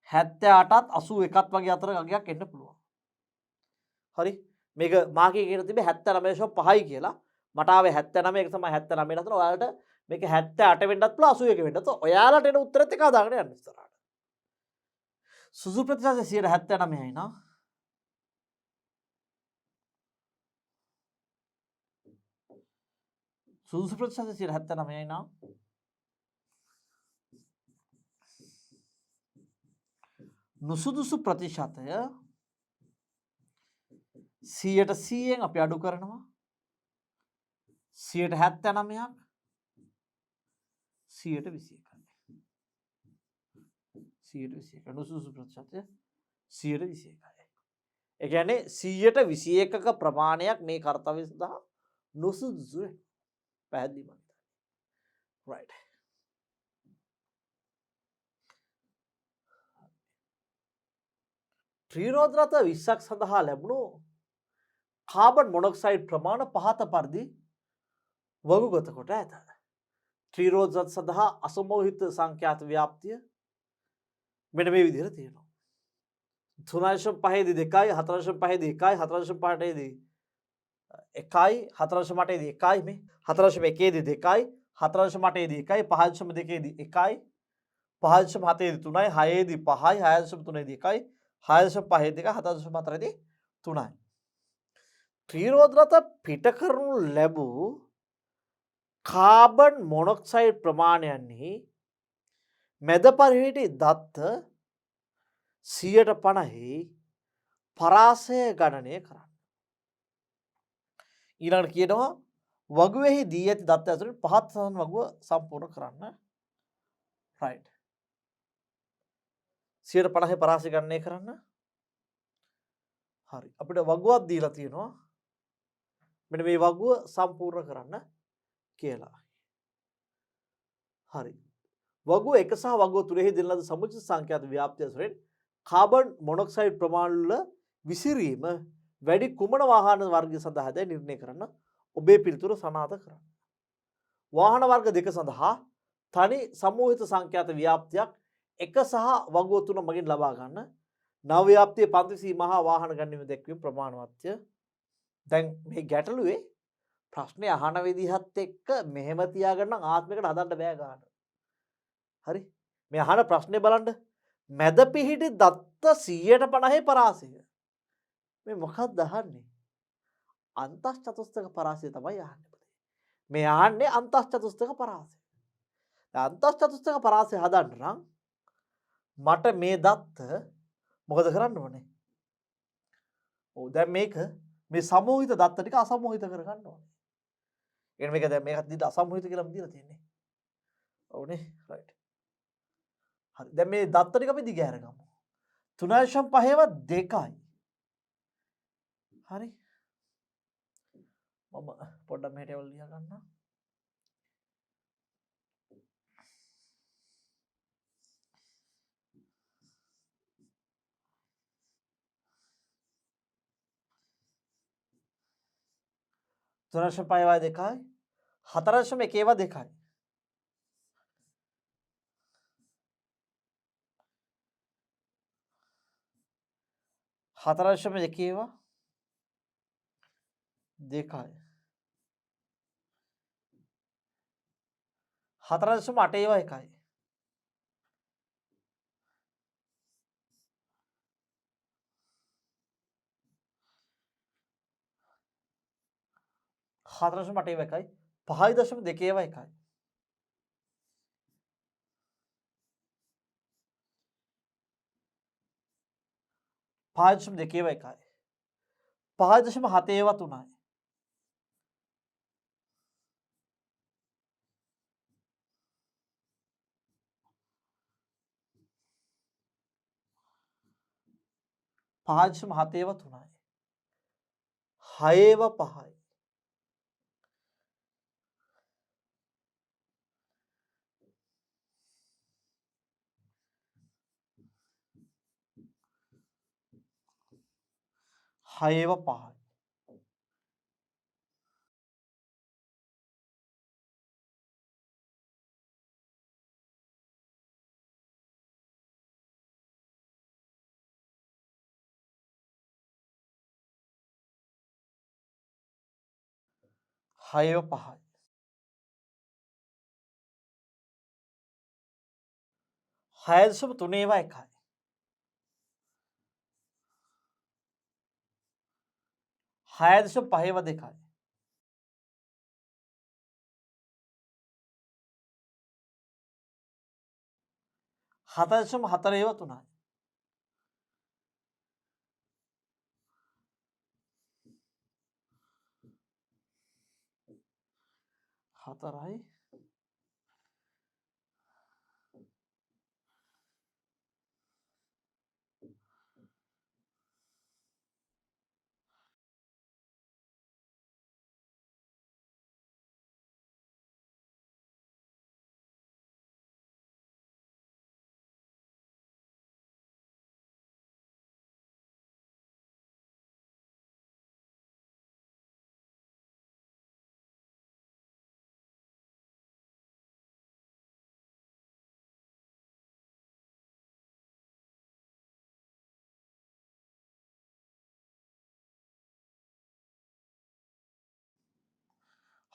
[SPEAKER 1] 78ත් 81ත් වගේ අතර ගගයක් එන්න පුළුවන්. හරි මේක මාකේ කියන තිබේ 79.5යි කියලා මට ආවේ 79 ඒක තමයි 79 නතර ඔයාලට මේක 78 වෙන්නත් පුළුවන් 81 වෙන්නත්. ඔයාලට එන උත්තරෙත් එක දාගෙන යන්න ඉස්සරහට. සුසු ප්‍රතිශතය 79යි නා සුදුසු ප්‍රතිශතය 79යි නම් නුසුදුසු ප්‍රතිශතය 100%න් අපි අඩු කරනවා 79ක් 121යි 121 නුසුදුසු ප්‍රතිශතය 121යි ඒ කියන්නේ 121ක ප්‍රමාණයක් මේ කාර්යය සඳහා නුසුදුසු පැහැදිලි මත right ත්‍රිරෝධ රථ 20ක් සඳහා ලැබුණු කාබන් මොනොක්සයිඩ් ප්‍රමාණ පහත පරිදි වගුගත කොට ඇත. ත්‍රිරෝධ රථ සඳහා අසමෝහිත සංඛ්‍යාත ව්‍යාප්තිය මෙන්න මේ විදිහට තියෙනවා. 3.5 දී 2යි 4.5 දී 1යි 4.5 දී 1යි 4.8 දී 1යි මේ 4.1 දී 2යි 4.8 දී 1යි 5.2 දී 1යි 5.7 දී 3යි 6 දී 5යි 6.3 දී 1යි 6.5 දී 7.4 දී 3යි ත්‍රිරෝධ රථ පිට කරනු ලැබූ කාබන් මොනොක්සයිඩ් ප්‍රමාණයන්හි මැද පරිහිටි දත්ත 150යි පරාසය ගණනය කරන්න. ඊළඟට කියනවා වගුවේහි දී ඇති දත්ත ඇතුළේ පහත් සඳහන් වගුව සම්පූර්ණ කරන්න. right 150 පරාසය ගණනය කරන්න. හරි අපිට වගුවක් දීලා තියෙනවා. මෙන්න මේ වගුව සම්පූර්ණ කරන්න කියලා. හරි වගුව 1 සහ වගුව 3 දෙන ලද සමුච්චිත සංඛ්‍යාත ව්‍යාප්තිය ඇසුරෙන් කාබන් මොනොක්සයිඩ් ප්‍රමාණ වල විසිරීම වැඩි කුමන වාහන වර්ග සඳහාද නිර්ණය කරන්න ඔබේ පිළිතුර සනාථ කරන්න. වාහන වර්ග දෙක සඳහා තනි සමූහිත සංඛ්‍යාත ව්‍යාප්තියක් 1 සහ වගුව 3 මගින් ලබා ගන්න නව ව්‍යාප්තියේ පන්ති සීමා වාහන ගණනීය දැක්වීම ප්‍රමාණවත්ය. දැන් මේ ගැටලුවේ ප්‍රශ්නේ අහන විදිහත් එක්ක මෙහෙම තියාගන්න ආත්මයකට හදන්න බෑ ගන්න. හරි මේ අහන ප්‍රශ්නේ බලන්න මැද පිහිටි දත්ත 150 පරාසය මේ මොකක්ද අහන්නේ අන්තශ්චතුස්තක පරාසය තමයි අහන්නේ මේ අහන්නේ අන්තශ්චතුස්තක පරාසය අන්තශ්චතුස්තක පරාසය හදන්න නම් මට මේ දත්ත මොකද කරන්න ඕනේ ඔව් දැන් මේක මේ සමූහිත දත්ත ටික අසමූහිත කරගන්න ඕනේ එහෙනම් මේක දැන් මේකත් දිහා අසමූහිත කියලාම දීලා තියෙන්නේ ඔව්නේ රයිට් හරි දැන් මේ දත්ත ටික අපි දිගහැර ගමු 3.5ව 2යි. හරි. මම පොඩ්ඩක් මෙහෙට එවලා ලියා ගන්නම්. තුනශම පහේවා 2යි 4.1වා 2යි 4.1වා 2යි 4.8වා 1යි 4.8වා 1යි 5.2වා 1යි 5.2වා 1යි 5.7වා 3යි 5.7වා 3යි 6වා 5යි 6වා 5යි 6වා 5යි 6.3වා 1යි 6.5වා 2යි 7.4වා 3යි 4යි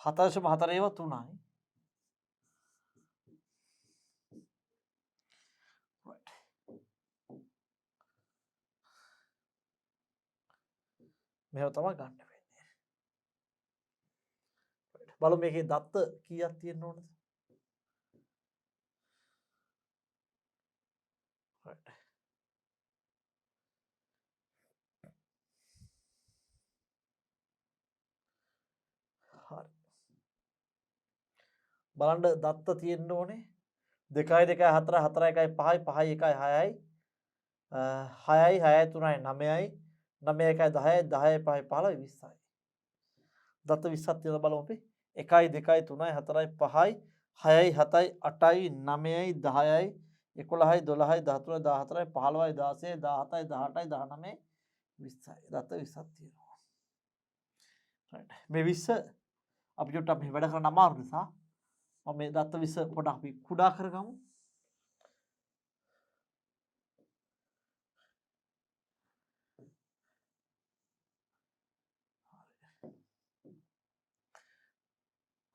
[SPEAKER 1] 7.4වා 3යි මෙහෙම තමයි ගන්න වෙන්නේ. බලමු මේකේ දත්ත කීයක් තියෙන්න ඕනද? right. හරි. බලන්න දත්ත තියෙන්න ඕනේ 2යි 2යි 4යි 4යි 1යි 5යි 5යි 1යි 6යි 6යි 6යි 3යි 9යි 9යි 1යි 10යි 10යි 5යි 15යි 20යි. දත්ත 20ක් තියෙනවා බලමු අපි. 1යි 2යි 3යි 4යි 5යි 6යි 7යි 8යි 9යි 10යි 11යි 12යි 13යි 14යි 15යි 16යි 17යි 18යි 19යි 20යි. දත්ත 20ක් තියෙනවා. right. මේ 20 අපි චුට්ටක් මේ වැඩ කරන්න අමාරු නිසා මම මේ දත්ත 20 පොඩක් අපි කුඩා කරගමු.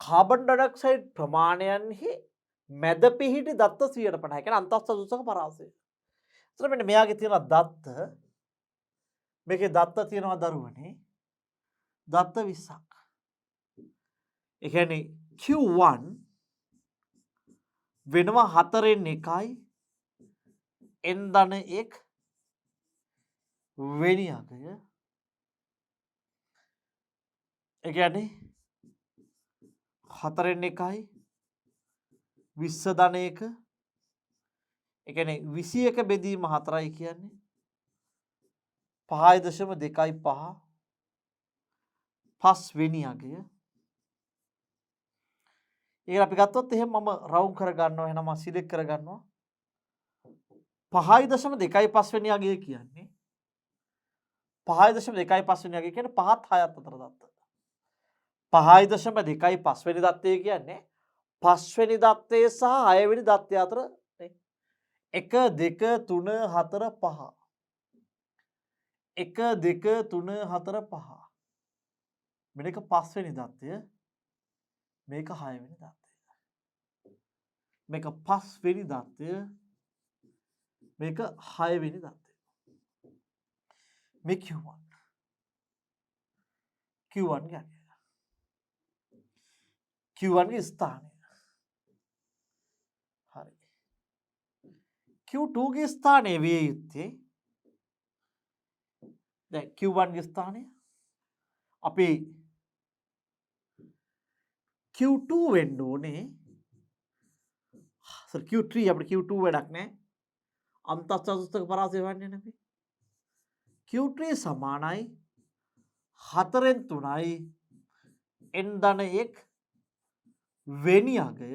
[SPEAKER 1] කාබන් ඩයොක්සයිඩ් ප්‍රමාණයන්හි මැද පිහිටි දත්ත 150. ඒ කියන්නේ අන්තස්ථ සුසක පරාසය. එතන මෙන්න මෙයාගේ තියෙන දත්ත මේකේ දත්ත තියෙනවා දරුවනේ දත්ත 20ක්. ඒ කියන්නේ Q1 වෙනවා 4න් 1යි n ධන 1 වෙනි අගය. ඒ කියන්නේ 4න් 1යි 20 ධන 1 ඒ කියන්නේ 21 බෙදීම 4යි කියන්නේ 5.5 පස්වෙනි අගය. ඒක අපි ගත්තොත් එහෙනම් මම රවුන්ඩ් කරගන්නවා. එහෙනම් මම සිලෙක්ට් කරගන්නවා 5.25 වෙනි අගය කියන්නේ 5.25 වෙනි අගය කියන්නේ 5ත් 6ත් අතර දත්ත. 5.25 වෙනි දත්තය කියන්නේ 5 වෙනි දත්තය සහ 6 වෙනි දත්තය අතර 1 2 3 4 5 1 2 3 4 5 මේක 5 වෙනි දත්තය මේක 6 වෙනි දත්තය මේක 5 වෙනි දත්තය මේක 6 වෙනි දත්තය මේ Q1 ගේ අගය Q1 ගේ ස්ථානය හරි Q2 ගේ ස්ථානය විය යුත්තේ දැන් Q1 ගේ ස්ථානය අපි Q2 වෙන්න ඕනේ Q3 අපිට Q2 වැඩක් නැහැ අන්තස්සස්තක පරාසය වෙන්නේ නැහැ Q3 සමානයි 4න් 3යි n ධන 1 වෙනි අගය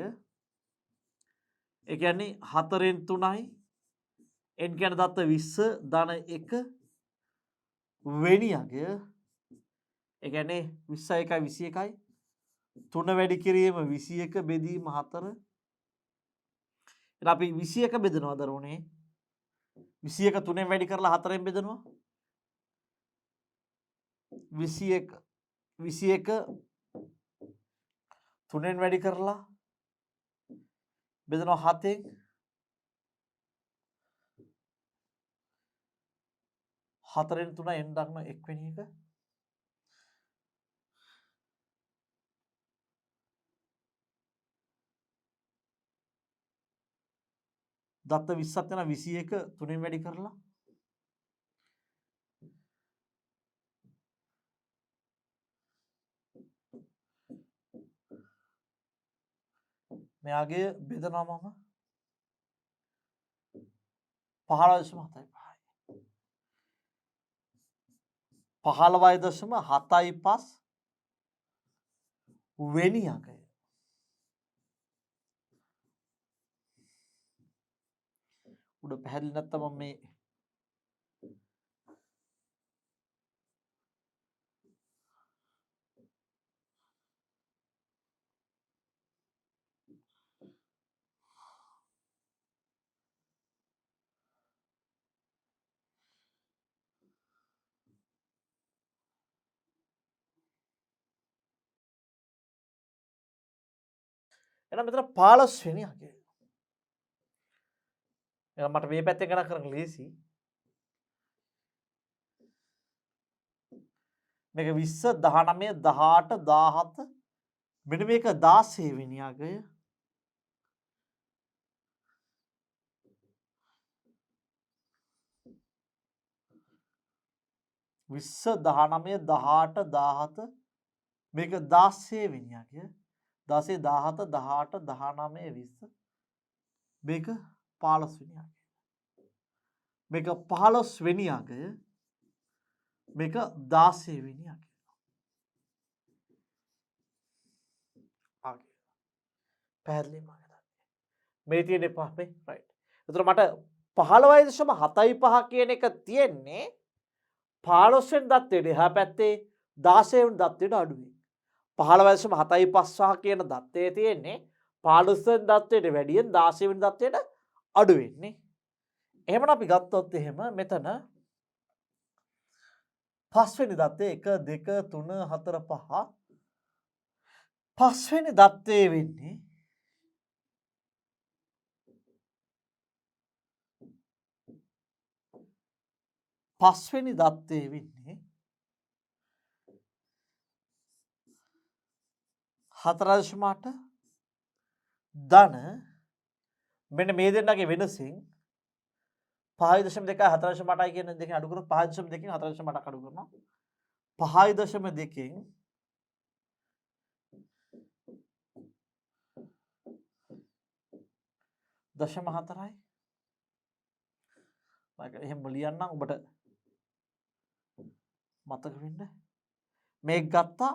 [SPEAKER 1] ඒ කියන්නේ 4න් 3යි n කියන දත්ත 20 ධන 1 වෙනි අගය ඒ කියන්නේ 21යි 21යි 3 වැඩි කිරීම 21 බෙදීම 4 එහෙනම් අපි 21 බෙදනවා දරුවනේ 21 3ෙන් වැඩි කරලා 4ෙන් බෙදනවා 21 3ෙන් වැඩි කරලා බෙදනවා 7ෙන් 4ෙන් 3 n දක්න 1 වෙනි එක දත්ත 20ක් යන 21 3ෙන් වැඩි කරලා මෙයාගේ බෙදනවා මම 15.75යි 15.75 වෙනි අගය උඩ පැහැදිලි නැත්තම් මම මේ එහෙනම් මෙතන 15 වෙනි අගය එහෙනම් මට මේ පැත්තෙන් ගණන් කරන්න ලේසි මේක 20 19 18 17 මෙන්න මේක 16 වෙනි අගය 20 19 18 17 මේක 16 වෙනි අගය 16 17 18 19 20 මේක 15 වෙනි අගය මේක 15 වෙනි අගය මේක 16 වෙනි අගය පැහැදිලි මම හිතන්නේ මේ තියෙන්නේ පහේ රයිට් එතකොට මට 15.75 කියන එක තියෙන්නේ 15 වෙනි දත්තයට එහා පැත්තේ 16 වෙනි දත්තයට අඩුයි 15.75 කියන දත්තය තියෙන්නේ 15 වෙනි දත්තයට වැඩියෙන් 16 වෙනි දත්තයට අඩු වෙන්නේ එහෙමනම් අපි ගත්තොත් එහෙම මෙතන 5 වෙනි දත්තේ 1 2 3 4 5 5 වෙනි දත්තේ වෙන්නේ 5 වෙනි දත්තේ වෙන්නේ 4.8 ධන මෙන්න මේ දෙන්නගේ වෙනසින් 5.2 4.8යි කියන දෙකෙන් අඩු කරොත් 5.2කින් 4.8ක් අඩු කරනවා 5.2කින් 0.4යි මම එහෙම ලියන්නම් ඔබට මතක වෙන්න මේක ගත්තා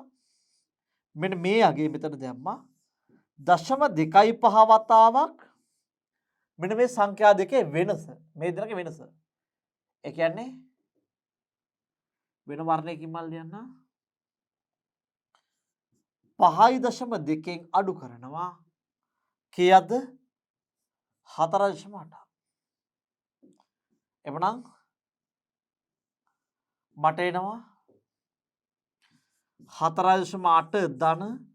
[SPEAKER 1] මෙන්න මේ අගේ මෙතන දැම්මා 0.25 වතාවක් මෙන්න මේ සංඛ්‍යා දෙකේ වෙනස මේ දෙකේ වෙනස ඒ කියන්නේ වෙන වර්ණයකින් මල් ලියන්න 5.2 අඩු කරනවා කීයක්ද 4.8 එවනම් මට එනවා 4.8 ධන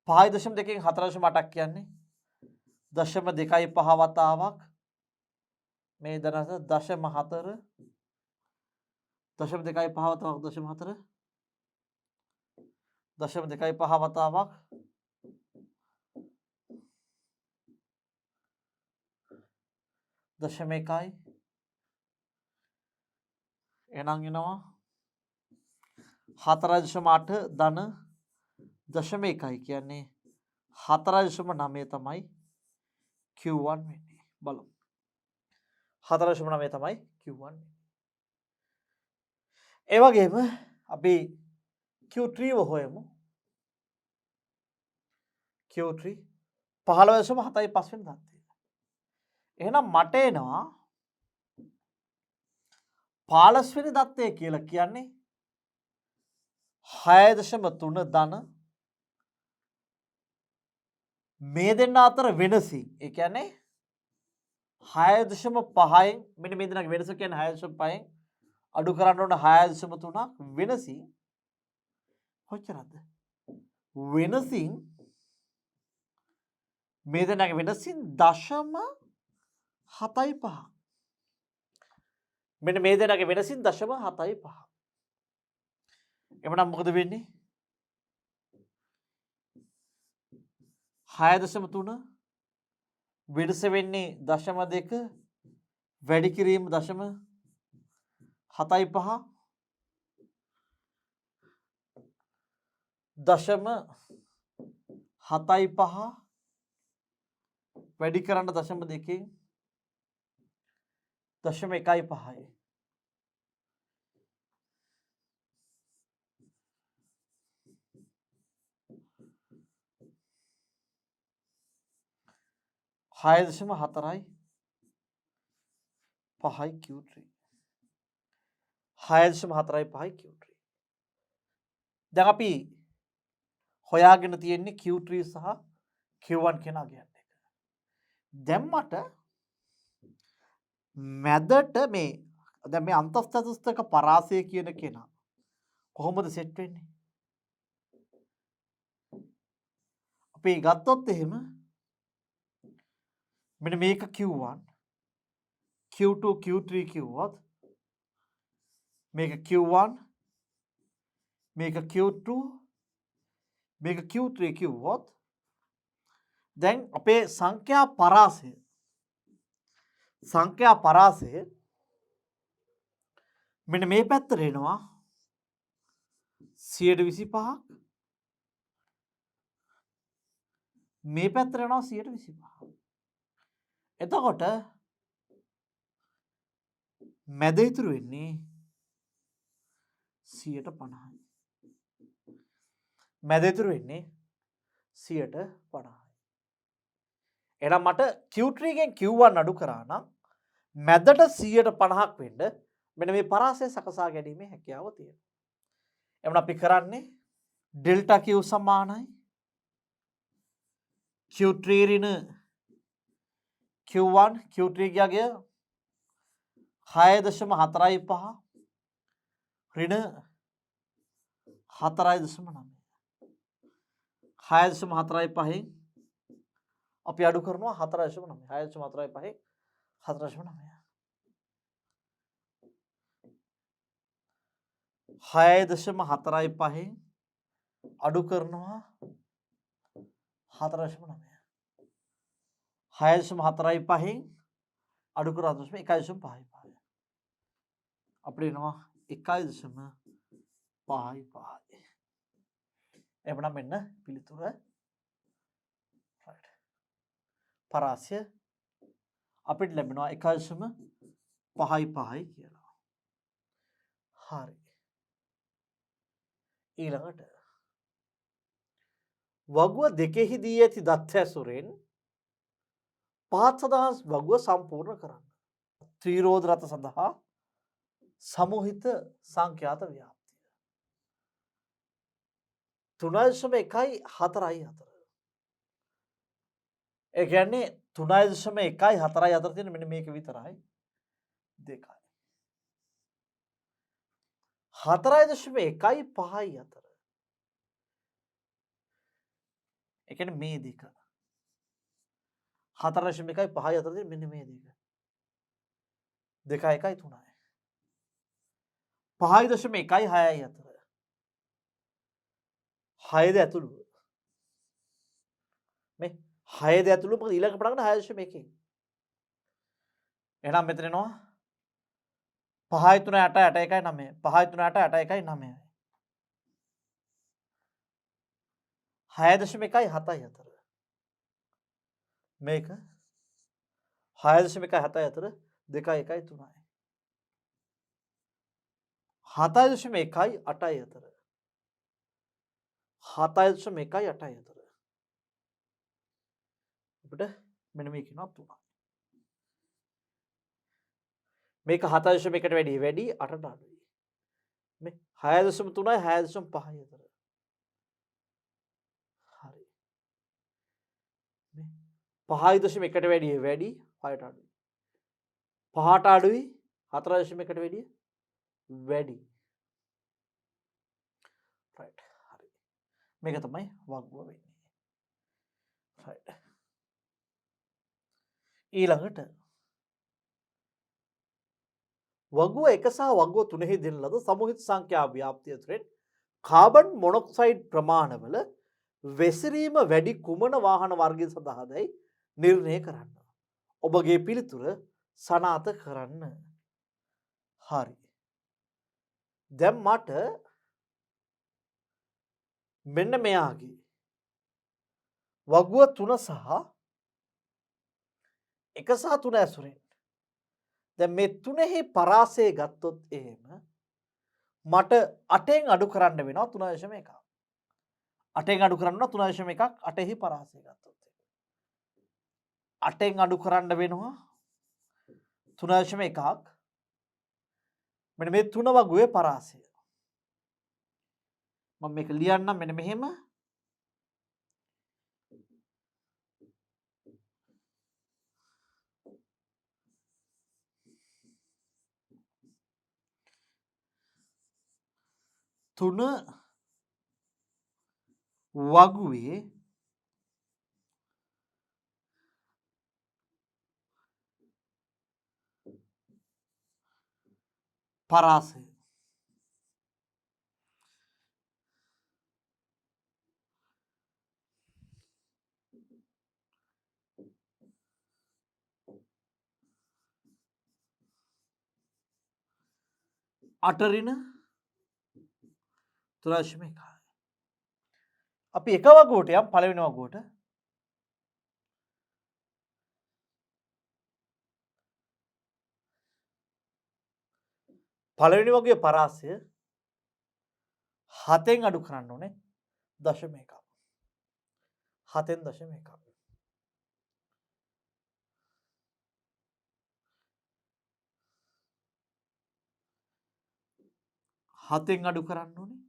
[SPEAKER 1] 5.2 4.8ක් කියන්නේ 0.25 වතාවක් මේ ධනස 0.4 0.25 වතාවක් 0.4 0.25 වතාවක් 0.1 එනං එනවා 4.8 ධන 0.1 කියන්නේ 4.9 තමයි Q1 වෙන්නේ බලමු 4.9 තමයි Q1 වෙන්නේ ඒ වගේම අපි Q3 හොයමු Q3 15.75 වෙනි දත්තේ එහෙනම් මට එනවා 15 වෙනි දත්තේ කියලා කියන්නේ 6.3 ධන මේ දෙන්න අතර වෙනසින් ඒ කියන්නේ 6.5න් මෙන්න මේ දෙන්නගේ වෙනස කියන්නේ 6.5න් අඩු කරන්න ඕන 6.3ක් වෙනසින් කොච්චරද වෙනසින් මේ දෙන්නගේ වෙනසින් 0.75 මෙන්න මේ දෙන්නගේ වෙනසින් 0.75 එවනම් මොකද වෙන්නේ 6.3 වෙනස වෙන්නේ 0.2 වැඩි කිරීම 0.75 0.75 වැඩි කරන්න 0.2 0.15යි 6.4යි 5යි Q3 6.4යි 5යි Q3 දැන් අපි හොයාගෙන තියෙන්නේ Q3 සහ Q1 කියන අගයන් එක දැන් මට මැදට මේ දැන් මේ අන්තස්ථානික පරාසය කියන කෙනා කොහොමද සෙට් වෙන්නේ අපි ගත්තොත් එහෙම මෙන්න මේක Q1 Q2 Q3 කිව්වොත් මේක Q1 මේක Q2 මේක Q3 කිව්වොත් දැන් අපේ සංඛ්‍යා පරාසය මෙන්න මේ පැත්තට එනවා 125ක් මේ පැත්තට එනවා 125ක් එතකොට මැද ඉතුරු වෙන්නේ 50යි මැද ඉතුරු වෙන්නේ 50යි එහෙනම් මට Q3 ගෙන් Q1 අඩු කරා නම් මැදට 50ක් වෙන්න මෙන්න මේ පරාසය සකසා ගැනීමේ හැකියාව තියෙනවා එවනම් අපි කරන්නේ ඩෙල්ටා Q සමානයි Q3 ඍණ Q1 Q3 ගියගේ 6.45 ඍණ 4.9 6.45න් අපි අඩු කරනවා 4.9 6.45න් 4.9 6.45න් අඩු කරනවා 4.9 6.45න් අඩු කරලා 1.5 අපිට එනවා 1.55 එවනම් මෙන්න පිළිතුර පරාසය අපිට ලැබෙනවා 1.55 කියලා හරි ඊළඟට වගුව දෙකෙහිදී ඇති දත් ඇසුරෙන් පහත් සදහස් වගුව සම්පූර්ණ කරන්න. ත්‍රීරෝධ රථ සඳහා සමූහිත සංඛ්‍යාත ව්‍යාප්තිය 3.1.4. ඒ කියන්නේ 3.1.4 තියෙන මෙන්න මේක විතරයි. 2යි. 4.1.5. ඒ කියන්නේ මේ දෙක. 4.1.5 අතර තියෙන මෙන්න මේ දෙක. 2.1.3යි. 5.1.6යි අතර. 6ද ඇතුළු. මේ 6ද ඇතුළු මොකද ඊළඟ පටන් ගන්න 6.1. එහෙනම් මෙතන එනවා 5 3 8 8 1 9 5 3 8 8 1 9යි 6.1යි 7යි අතර මේක 6.1යි 7යි අතර 2යි 1යි 3යි 7.1යි 8යි අතර 7.1යි 8යි අතර අපිට මෙන්න මේක කියනවා 3යි මේක 7.1ට වැඩි 8ට අඩුයි මේ 6.3යි 6.5යි අතර හරි මේ 5.1ට වැඩි 6ට අඩුයි 5ට අඩුයි 4.1ට වැඩි වැඩි රයිට් හරි මේක තමයි වගුව වෙන්නේ රයිට් ඊළඟට වගුව 1 සහ වගුව 3 දෙන ලද සමූහිත සංඛ්‍යා ව්‍යාප්තිය තුළින් කාබන් මොනොක්සයිඩ් ප්‍රමාණවල වෙසිරීම වැඩි කුමන වාහන වර්ගය සඳහාදයි නිර්ණය කරන්න. ඔබගේ පිළිතුර සනාථ කරන්න. හරි. දැන් මට මෙන්න මෙයාගේ වගුව 3 සහ 1 සහ 3 ඇසුරෙන් දැන් මේ තුනෙහි පරාසය ගත්තොත් එහෙම මට 8න් අඩු කරන්න වෙනවා 3.1. 8න් අඩු කරන්න 3.1ක් 8හි පරාසය ගත්තොත් 8න් අඩු කරන්න වෙනවා 3.1ක් මෙන්න මේ තුන වගුවේ පරාසය මම මේක ලියන්නම් මෙන්න මෙහෙම තුන වගුවේ පරාසය අටරින 3.1. අපි එක වගුවට යම් පළවෙනි වගුවට පළවෙනි වගුවේ පරාසය 7න් අඩු කරන්න ඕනේ 0.1. 7න් 0.1. 7න් අඩු කරන්න ඕනේ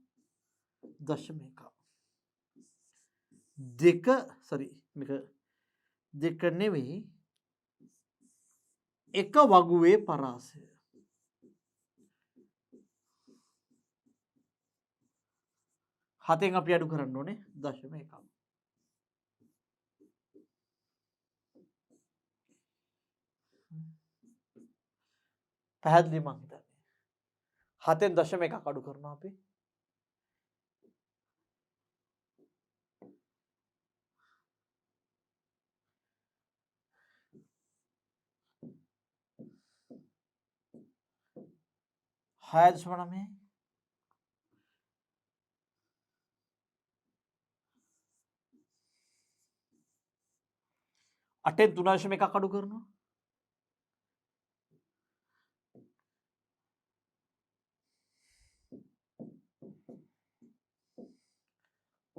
[SPEAKER 1] 0.1. දෙක සරි මේක දෙක නෙවෙයි එක වගුවේ පරාසය 7න් අපි අඩු කරන්න ඕනේ 0.1. පැහැදිලි මං හිතන්නේ 7න් 0.1ක් අඩු කරනවා අපි 6.9 8න් 3.1ක් අඩු කරනවා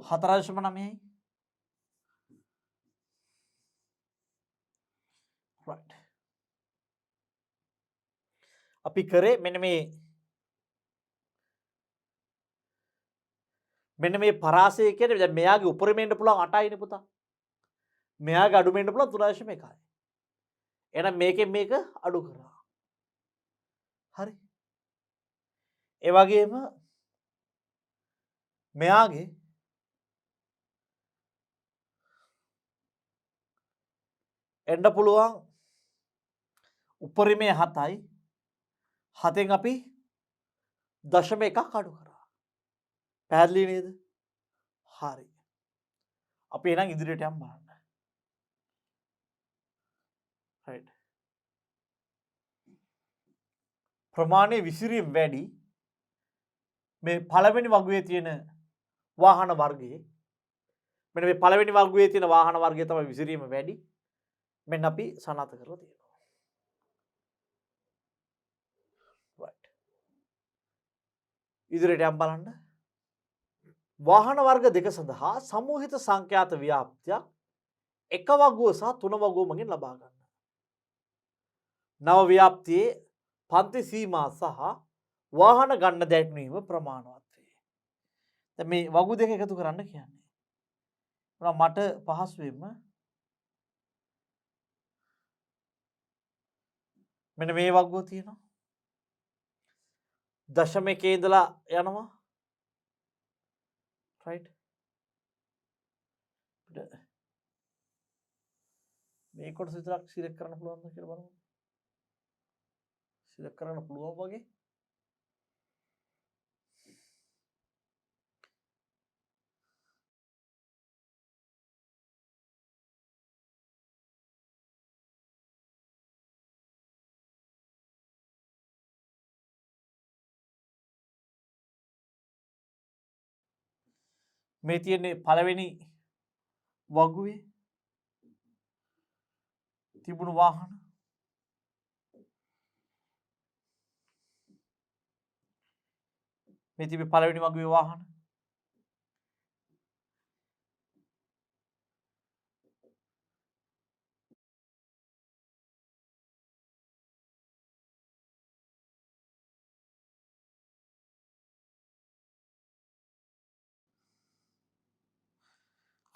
[SPEAKER 1] 4.9යි. right. අපි කරේ මෙන්න මේ පරාසය කියන්නේ දැන් මෙයාගේ උපරිමයෙන් එන්න පුළුවන් 8යිනේ පුතා. මෙයාගේ අඩුම එන්න පුළුවන් 3.1යි. එහෙනම් මේකෙන් මේක අඩු කරා. හරි. ඒ වගේම මෙයාගේ එන්න පුළුවන් උපරිමය 7යි. 7න් අපි 0.1ක් අඩු කරා. පැහැදිලි නේද? හරි. අපි එහෙනම් ඉදිරියට යමු බලන්න. right. ප්‍රමාණය විසිරීම වැඩි මේ පළවෙනි වගුවේ තියෙන වාහන වර්ගයේ මෙන්න මේ පළවෙනි වගුවේ තියෙන වාහන වර්ගය තමයි විසිරීම වැඩි. මෙන්න අපි සනාථ කරලා තියෙනවා. right. ඉදිරියට යමු බලන්න. වාහන වර්ග දෙක සඳහා සමූහිත සංඛ්‍යාත ව්‍යාප්තියක් එක වගුව සහ තුන වගුව මගින් ලබා ගන්න. නව ව්‍යාප්තියේ පන්ති සීමා සහ වාහන ගන්න දැක්වීම ප්‍රමාණවත් වේ. දැන් මේ වගු දෙක එකතු කරන්න කියන්නේ. මට පහසුවෙන්ම මෙන්න මේ වගුව තියෙනවා. 0.1 ඉඳලා යනවා. right. මේ කොටස විතරක් සිලෙක්ට් කරන්න පුළුවන්ද කියලා බලමු. සිලෙක්ට් කරන්න පුළුවන් වගේ. මේ තියෙන්නේ පළවෙනි වගුවේ තිබුණු වාහන. මේ තිබෙන්නේ පළවෙනි වගුවේ වාහන.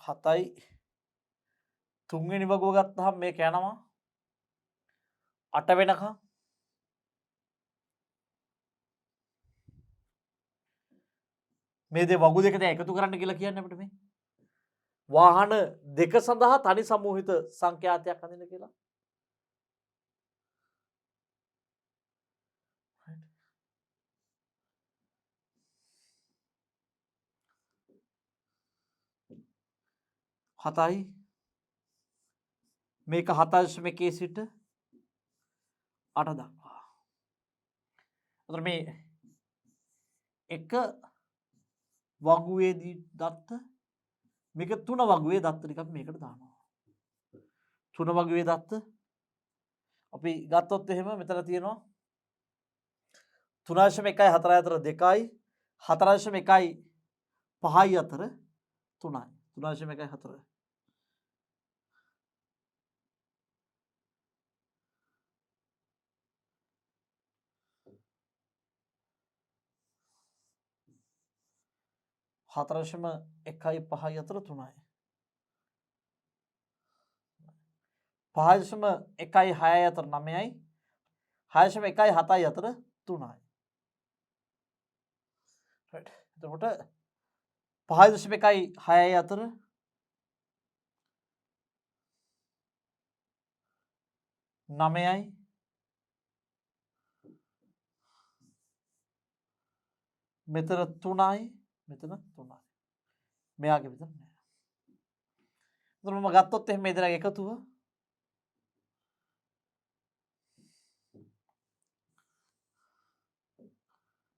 [SPEAKER 1] හතයි තුන්වෙනි වගුව ගත්තාම මේක යනවා 8 වෙනකම්. මේ දේ වගු දෙක දැන් එකතු කරන්න කියලා කියන්නේ අපිට මේ වාහන දෙක සඳහා තනි සමූහිත සංඛ්‍යාතයක් හඳින්න කියලා. හතයි මේක 7.1 සිට 8 දක්වා. එතකොට මේ එක වගුවේදී දත්ත මේක තුන වගුවේ දත්ත ටිකක් මේකට දානවා. තුන වගුවේ දත්ත අපි ගත්තොත් එහෙම මෙතන තියෙනවා 3.1යි 4යි අතර 2යි 4.1යි 5යි අතර 3යි 3.1යි 4. හතරශම එකයි පහයි අතර 3යි. 5.1යි 6යි අතර 9යි. 6.1යි 7යි අතර 3යි. right. එතකොට 5.1යි 6යි අතර 9යි. මෙතන 3යි. මෙතන 3යි. මෙයාගේ විතර නෑ. එතකොට මම ගත්තොත් එහෙනම් මේ දෙනාගේ එකතුව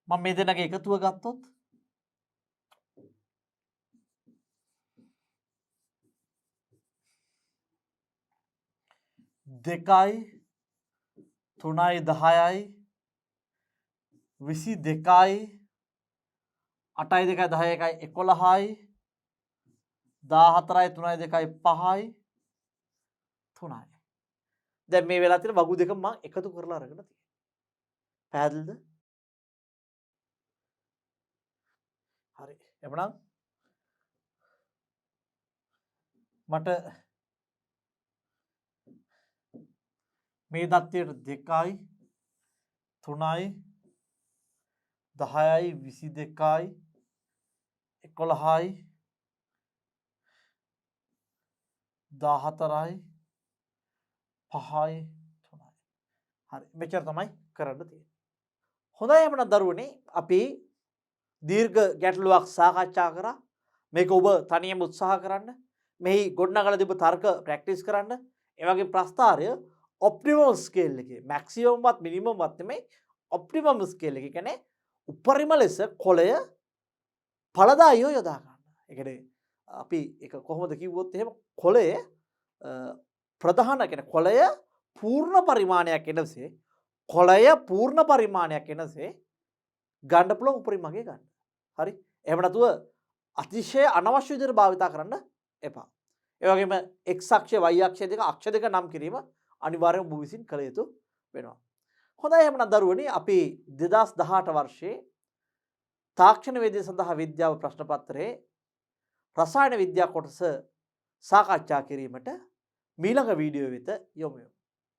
[SPEAKER 1] මම මේ දෙනාගේ එකතුව ගත්තොත් දෙකයි 3යි 10යි 22යි 8යි 2යි 10යි 11යි 14යි 3යි 2යි 5යි 3යි. දැන් මේ වෙලාව තියෙන වගු දෙක මම එකතු කරලා අරගෙන තියෙනවා. පැහැදිලිද? හරි. එhmenan මට මේ தත්ත්වයට 2යි 3යි 10යි 22යි 11යි 14යි 5යි 3යි. හරි. මෙච්චර තමයි කරන්න තියෙන්නේ. හොඳයි එහෙනම් දරුවනේ අපි දීර්ඝ ගැටලුවක් සාකච්ඡා කරා. මේක ඔබ තනියම උත්සාහ කරන්න. මෙහි ගොඩනගලා තිබු තර්ක ප්‍රැක්ටිස් කරන්න. ඒ වගේ ප්‍රස්තාරය ඔප්ටිමම් ස්කේල් එකේ මැක්සිමම් වත් මිනිමම් වත් නෙමෙයි ඔප්ටිමම් ස්කේල් එකේ කියන්නේ උපරිම ලෙස කොළය ඵලදායීව යොදා ගන්න. ඒ කියන්නේ අපි ඒක කොහොමද කිව්වොත් එහෙම කොළය ප්‍රධාන කියන්නේ කොළය පූර්ණ පරිමාණයක් එනසේ කොළය පූර්ණ පරිමාණයක් එනසේ ගන්න පුළුවන් උපරිමගේ ගන්න. හරි? එහෙම නැතුව අතිශය අනවශ්‍ය විදිහට භාවිතා කරන්න එපා. ඒ වගේම x අක්ෂය y අක්ෂය දෙක අක්ෂ දෙක නම් කිරීම අනිවාර්යයෙන්ම ඔබ විසින් කළ යුතු වෙනවා. හොඳයි එහෙනම් දරුවනි අපි 2018 වර්ෂයේ තාක්ෂණ වේදය සඳහා විද්‍යාව ප්‍රශ්න පත්‍රයේ රසායන විද්‍යා කොටස සාකච්ඡා කිරීමට මීළඟ වීඩියෝ වෙත යොමු වෙමු.